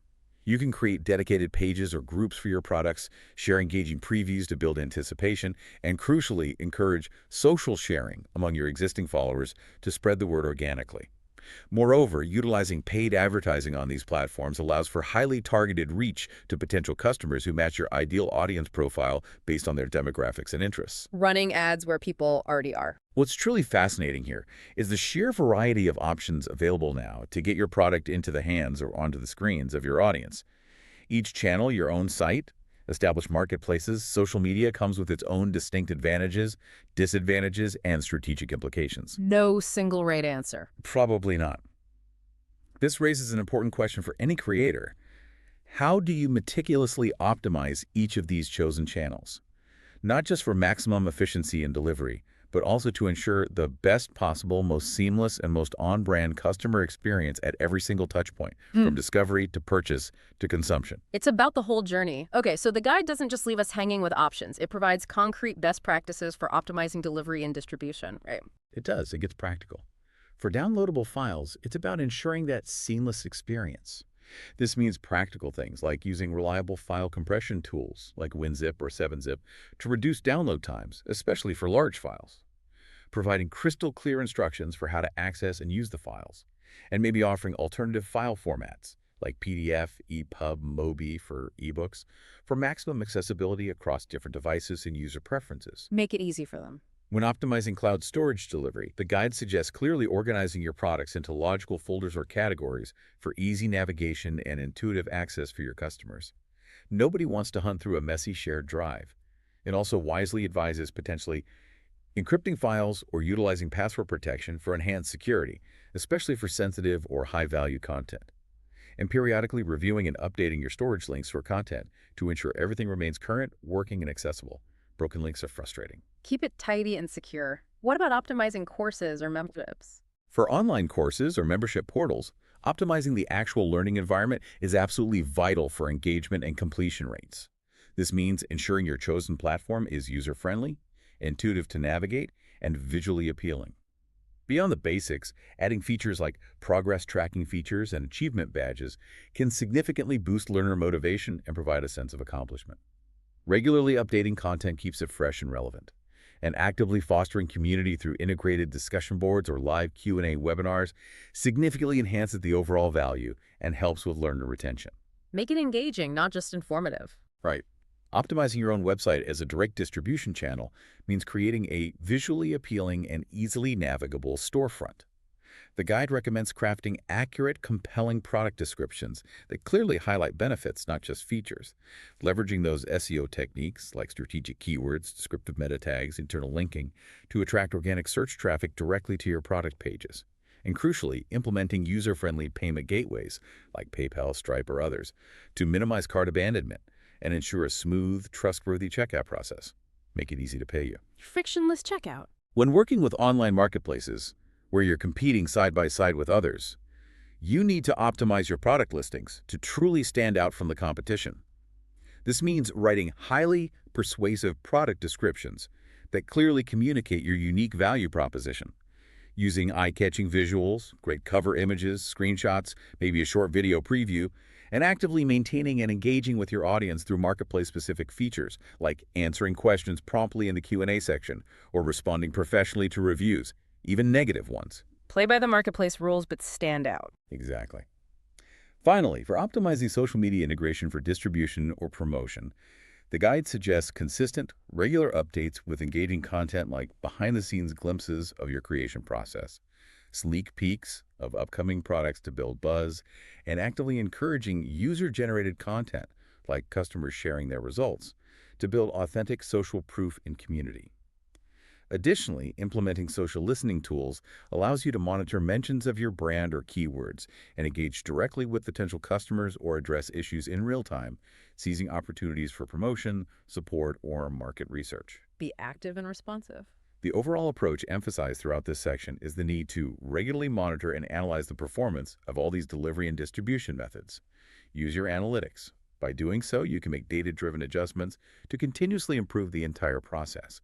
You can create dedicated pages or groups for your products, share engaging previews to build anticipation, and crucially, encourage social sharing among your existing followers to spread the word organically. Moreover, utilizing paid advertising on these platforms allows for highly targeted reach to potential customers who match your ideal audience profile based on their demographics and interests. Running ads where people already are. What's truly fascinating here is the sheer variety of options available now to get your product into the hands or onto the screens of your audience. Each channel, your own site, established marketplaces, social media comes with its own distinct advantages, disadvantages, and strategic implications. No single right answer. Probably not. This raises an important question for any creator. How do you meticulously optimize each of these chosen channels? Not just for maximum efficiency and delivery, but also to ensure the best possible, most seamless, and most on-brand customer experience at every single touch point, from discovery to purchase to consumption. It's about the whole journey. Okay, so the guide doesn't just leave us hanging with options. It provides concrete best practices for optimizing delivery and distribution, right? It does. It gets practical. For downloadable files, it's about ensuring that seamless experience. This means practical things like using reliable file compression tools like WinZip or 7-Zip to reduce download times, especially for large files. Providing crystal clear instructions for how to access and use the files, and maybe offering alternative file formats like PDF, EPUB, MOBI for eBooks for maximum accessibility across different devices and user preferences. Make it easy for them. When optimizing cloud storage delivery, the guide suggests clearly organizing your products into logical folders or categories for easy navigation and intuitive access for your customers. Nobody wants to hunt through a messy shared drive. It also wisely advises potentially encrypting files or utilizing password protection for enhanced security, especially for sensitive or high-value content. And periodically reviewing and updating your storage links for content to ensure everything remains current, working, and accessible. Broken links are frustrating. Keep it tidy and secure. What about optimizing courses or memberships? For online courses or membership portals, optimizing the actual learning environment is absolutely vital for engagement and completion rates. This means ensuring your chosen platform is user-friendly, intuitive to navigate, and visually appealing. Beyond the basics, adding features like progress tracking features and achievement badges can significantly boost learner motivation and provide a sense of accomplishment. Regularly updating content keeps it fresh and relevant, and actively fostering community through integrated discussion boards or live Q&A webinars significantly enhances the overall value and helps with learner retention. Make it engaging, not just informative. Right. Optimizing your own website as a direct distribution channel means creating a visually appealing and easily navigable storefront. The guide recommends crafting accurate, compelling product descriptions that clearly highlight benefits, not just features, leveraging those SEO techniques like strategic keywords, descriptive meta tags, internal linking to attract organic search traffic directly to your product pages, and crucially, implementing user-friendly payment gateways like PayPal, Stripe, or others to minimize cart abandonment and ensure a smooth, trustworthy checkout process. Make it easy to pay you. Frictionless checkout. When working with online marketplaces, where you're competing side by side with others, you need to optimize your product listings to truly stand out from the competition. This means writing highly persuasive product descriptions that clearly communicate your unique value proposition. Using eye-catching visuals, great cover images, screenshots, maybe a short video preview, and actively maintaining and engaging with your audience through marketplace-specific features like answering questions promptly in the Q&A section or responding professionally to reviews, even negative ones. Play by the marketplace rules, but stand out. Exactly. Finally, for optimizing social media integration for distribution or promotion, The guide suggests consistent, regular updates with engaging content like behind-the-scenes glimpses of your creation process, sneak peeks of upcoming products to build buzz, and actively encouraging user-generated content like customers sharing their results to build authentic social proof in community. Additionally, implementing social listening tools allows you to monitor mentions of your brand or keywords and engage directly with potential customers or address issues in real time, seizing opportunities for promotion, support, or market research. Be active and responsive. The overall approach emphasized throughout this section is the need to regularly monitor and analyze the performance of all these delivery and distribution methods. Use your analytics. By doing so, you can make data-driven adjustments to continuously improve the entire process.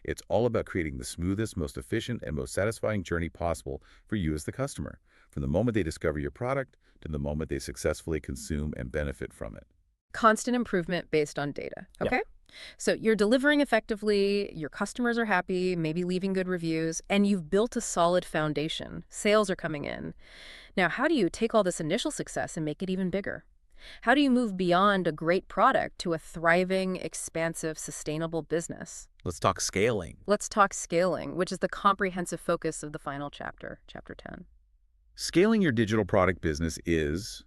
It's all about creating the smoothest, most efficient, and most satisfying journey possible for you as the customer, from the moment they discover your product to the moment they successfully consume and benefit from it. Constant improvement based on data. Yeah. Okay? So you're delivering effectively, your customers are happy, maybe leaving good reviews, and you've built a solid foundation. Sales are coming in. Now, how do you take all this initial success and make it even bigger? How do you move beyond a great product to a thriving, expansive, sustainable business? Let's talk scaling. Let's talk scaling, which is the comprehensive focus of the final chapter, chapter 10. Scaling your digital product business is,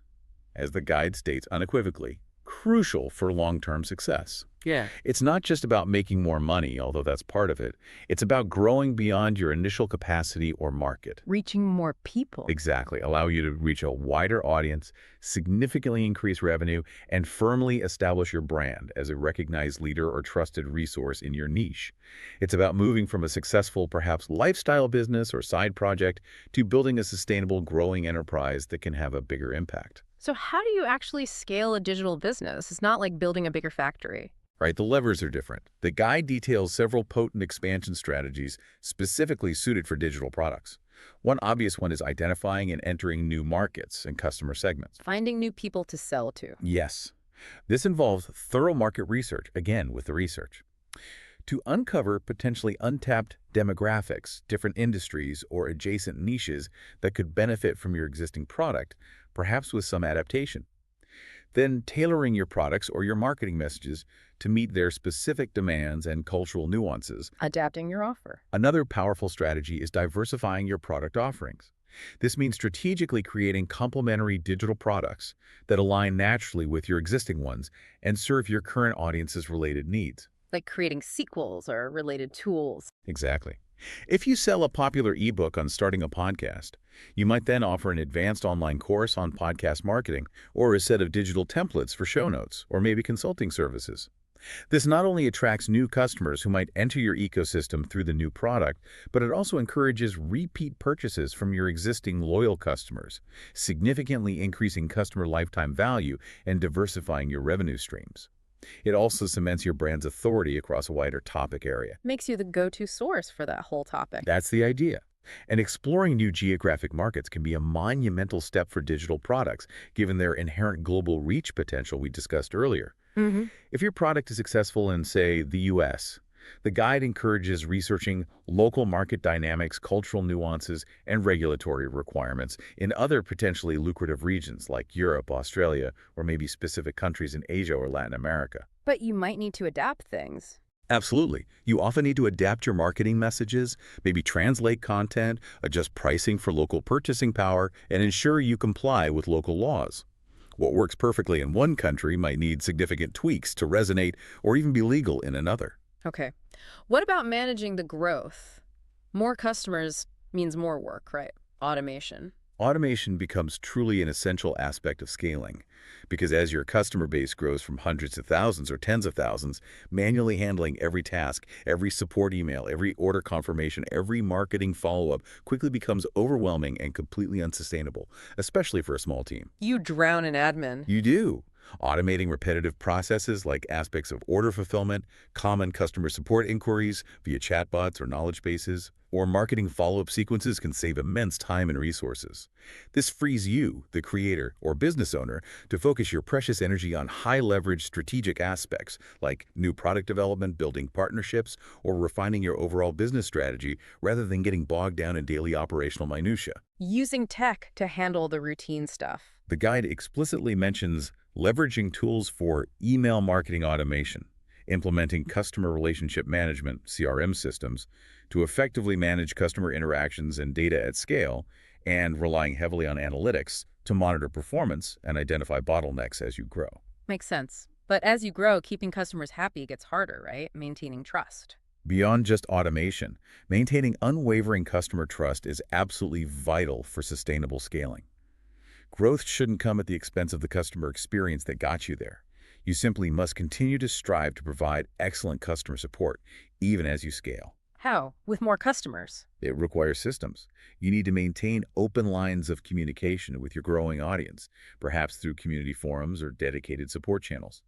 as the guide states unequivocally, crucial for long-term success. Yeah. It's not just about making more money, although that's part of it. It's about growing beyond your initial capacity or market. Reaching more people. Exactly. Allow you to reach a wider audience, significantly increase revenue, and firmly establish your brand as a recognized leader or trusted resource in your niche. It's about moving from a successful, perhaps lifestyle business or side project to building a sustainable, growing enterprise that can have a bigger impact. So how do you actually scale a digital business? It's not like building a bigger factory. Right, the levers are different. The guide details several potent expansion strategies specifically suited for digital products. One obvious one is identifying and entering new markets and customer segments. Finding new people to sell to. Yes, this involves thorough market research, again with the research, to uncover potentially untapped demographics, different industries, or adjacent niches that could benefit from your existing product, perhaps with some adaptation. Then tailoring your products or your marketing messages to meet their specific demands and cultural nuances. Adapting your offer. Another powerful strategy is diversifying your product offerings. This means strategically creating complementary digital products that align naturally with your existing ones and serve your current audience's related needs. Like creating sequels or related tools. Exactly. If you sell a popular ebook on starting a podcast, you might then offer an advanced online course on podcast marketing or a set of digital templates for show notes or maybe consulting services. This not only attracts new customers who might enter your ecosystem through the new product, but it also encourages repeat purchases from your existing loyal customers, significantly increasing customer lifetime value and diversifying your revenue streams. It also cements your brand's authority across a wider topic area. Makes you the go-to source for that whole topic. That's the idea. And exploring new geographic markets can be a monumental step for digital products, given their inherent global reach potential we discussed earlier. If your product is successful in, say, the U.S., the guide encourages researching local market dynamics, cultural nuances, and regulatory requirements in other potentially lucrative regions like Europe, Australia, or maybe specific countries in Asia or Latin America. But you might need to adapt things. Absolutely. You often need to adapt your marketing messages, maybe translate content, adjust pricing for local purchasing power, and ensure you comply with local laws. What works perfectly in one country might need significant tweaks to resonate or even be legal in another. Okay. What about managing the growth? More customers means more work, right? Automation. Automation becomes truly an essential aspect of scaling, because as your customer base grows from hundreds of thousands or tens of thousands, manually handling every task, every support email, every order confirmation, every marketing follow-up quickly becomes overwhelming and completely unsustainable, especially for a small team. You drown in admin. You do. Automating repetitive processes like aspects of order fulfillment, common customer support inquiries via chatbots or knowledge bases, or marketing follow-up sequences can save immense time and resources. This frees you, the creator or business owner, to focus your precious energy on high-leverage strategic aspects like new product development, building partnerships, or refining your overall business strategy rather than getting bogged down in daily operational minutia. Using tech to handle the routine stuff. The guide explicitly mentions leveraging tools for email marketing automation. implementing customer relationship management (CRM) systems to effectively manage customer interactions and data at scale, and relying heavily on analytics to monitor performance and identify bottlenecks as you grow. Makes sense. But as you grow, keeping customers happy gets harder, right? Maintaining trust. Beyond just automation, maintaining unwavering customer trust is absolutely vital for sustainable scaling. Growth shouldn't come at the expense of the customer experience that got you there. You simply must continue to strive to provide excellent customer support, even as you scale. How? With more customers. It requires systems. You need to maintain open lines of communication with your growing audience, perhaps through community forums or dedicated support channels.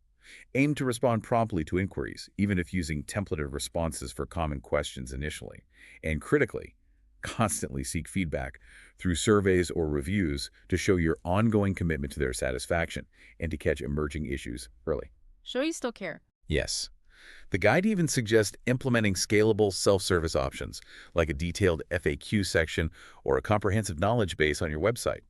Aim to respond promptly to inquiries, even if using templated responses for common questions initially. And critically, constantly seek feedback through surveys or reviews to show your ongoing commitment to their satisfaction and to catch emerging issues early. Show you still care. Yes. The guide even suggests implementing scalable self-service options, like a detailed FAQ section or a comprehensive knowledge base on your website.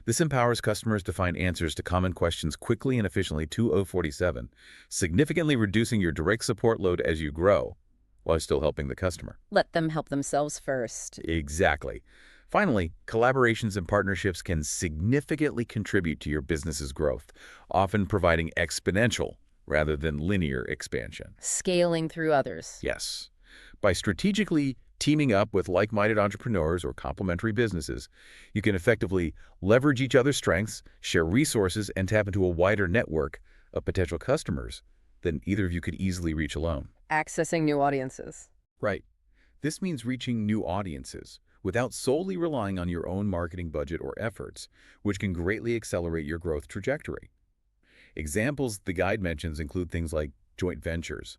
This empowers customers to find answers to common questions quickly and efficiently 2047, significantly reducing your direct support load as you grow, while still helping the customer. Let them help themselves first. Exactly. Finally, collaborations and partnerships can significantly contribute to your business's growth, often providing exponential rather than linear expansion. Scaling through others. Yes. By strategically teaming up with like-minded entrepreneurs or complementary businesses, you can effectively leverage each other's strengths, share resources, and tap into a wider network of potential customers than either of you could easily reach alone. Accessing new audiences. Right. This means reaching new audiences without solely relying on your own marketing budget or efforts, which can greatly accelerate your growth trajectory. Examples the guide mentions include things like joint ventures,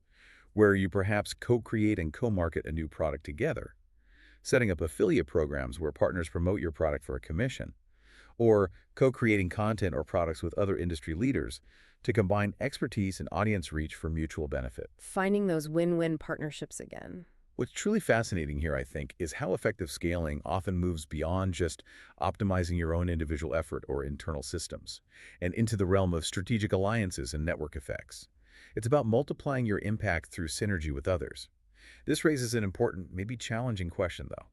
where you perhaps co-create and co-market a new product together, setting up affiliate programs where partners promote your product for a commission, or co-creating content or products with other industry leaders to combine expertise and audience reach for mutual benefit. Finding those win-win partnerships again. What's truly fascinating here, I think, is how effective scaling often moves beyond just optimizing your own individual effort or internal systems, and into the realm of strategic alliances and network effects. It's about multiplying your impact through synergy with others. This raises an important, maybe challenging question, though.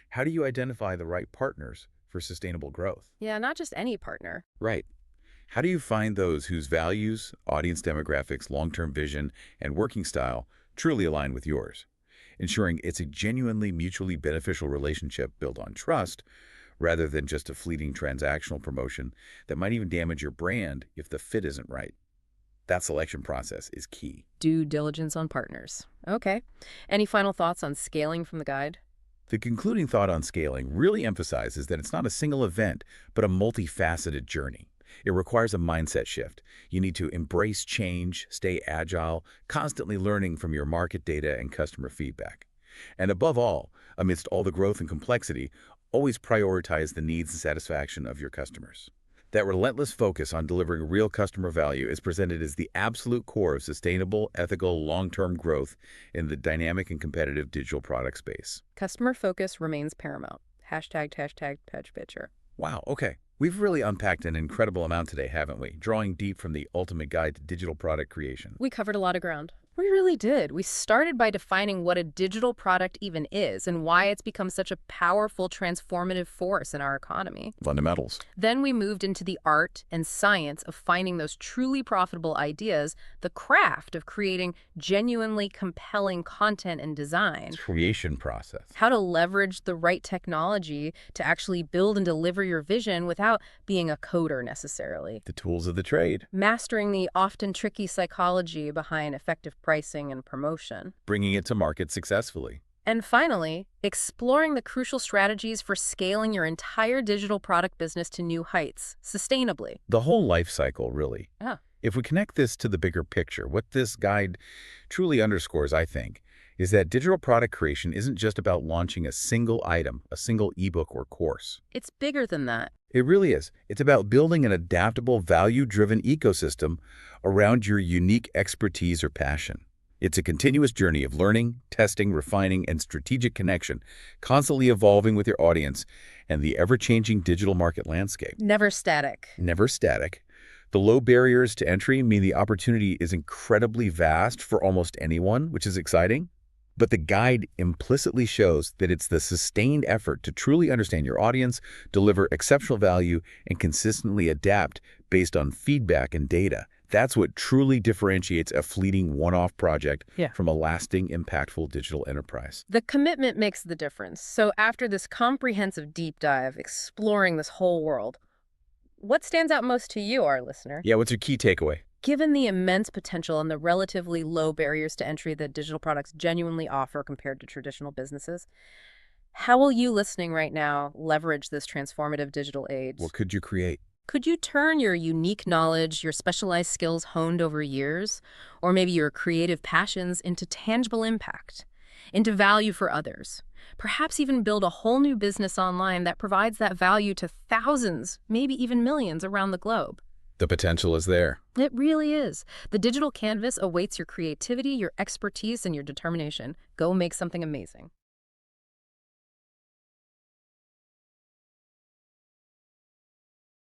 How do you identify the right partners for sustainable growth? Yeah, not just any partner. Right. How do you find those whose values, audience demographics, long-term vision, and working style truly align with yours, ensuring it's a genuinely mutually beneficial relationship built on trust rather than just a fleeting transactional promotion that might even damage your brand if the fit isn't right? That selection process is key. Due diligence on partners. Okay. Any final thoughts on scaling from the guide? The concluding thought on scaling really emphasizes that it's not a single event, but a multifaceted journey. It requires a mindset shift. You need to embrace change, stay agile, constantly learning from your market data and customer feedback. And above all, amidst all the growth and complexity, always prioritize the needs and satisfaction of your customers. That relentless focus on delivering real customer value is presented as the absolute core of sustainable, ethical, long-term growth in the dynamic and competitive digital product space. Customer focus remains paramount. Hashtag touch picture. Wow, okay. We've really unpacked an incredible amount today, haven't we? Drawing deep from the ultimate guide to digital product creation. We covered a lot of ground. We really did. We started by defining what a digital product even is and why it's become such a powerful, transformative force in our economy. Fundamentals. Then we moved into the art and science of finding those truly profitable ideas, the craft of creating genuinely compelling content and design. Creation process. How to leverage the right technology to actually build and deliver your vision without being a coder necessarily. The tools of the trade. Mastering the often tricky psychology behind effective pricing and promotion. Bringing it to market successfully. And finally, exploring the crucial strategies for scaling your entire digital product business to new heights, sustainably. The whole life cycle, really. Yeah. If we connect this to the bigger picture, what this guide truly underscores, I think, is that digital product creation isn't just about launching a single item, a single ebook or course. It's bigger than that. It really is. It's about building an adaptable, value-driven ecosystem around your unique expertise or passion. It's a continuous journey of learning, testing, refining, and strategic connection, constantly evolving with your audience and the ever-changing digital market landscape. Never static. Never static. The low barriers to entry mean the opportunity is incredibly vast for almost anyone, which is exciting. But the guide implicitly shows that it's the sustained effort to truly understand your audience, deliver exceptional value, and consistently adapt based on feedback and data. That's what truly differentiates a fleeting one-off project from a lasting, impactful digital enterprise. The commitment makes the difference. So after this comprehensive deep dive, exploring this whole world, what stands out most to you, our listener? Yeah, what's your key takeaway? Given the immense potential and the relatively low barriers to entry that digital products genuinely offer compared to traditional businesses, how will you listening right now leverage this transformative digital age? What could you create? Could you turn your unique knowledge, your specialized skills honed over years, or maybe your creative passions into tangible impact, into value for others? Perhaps even build a whole new business online that provides that value to thousands, maybe even millions around the globe. The potential is there. It really is. The digital canvas awaits your creativity, your expertise, and your determination. Go make something amazing.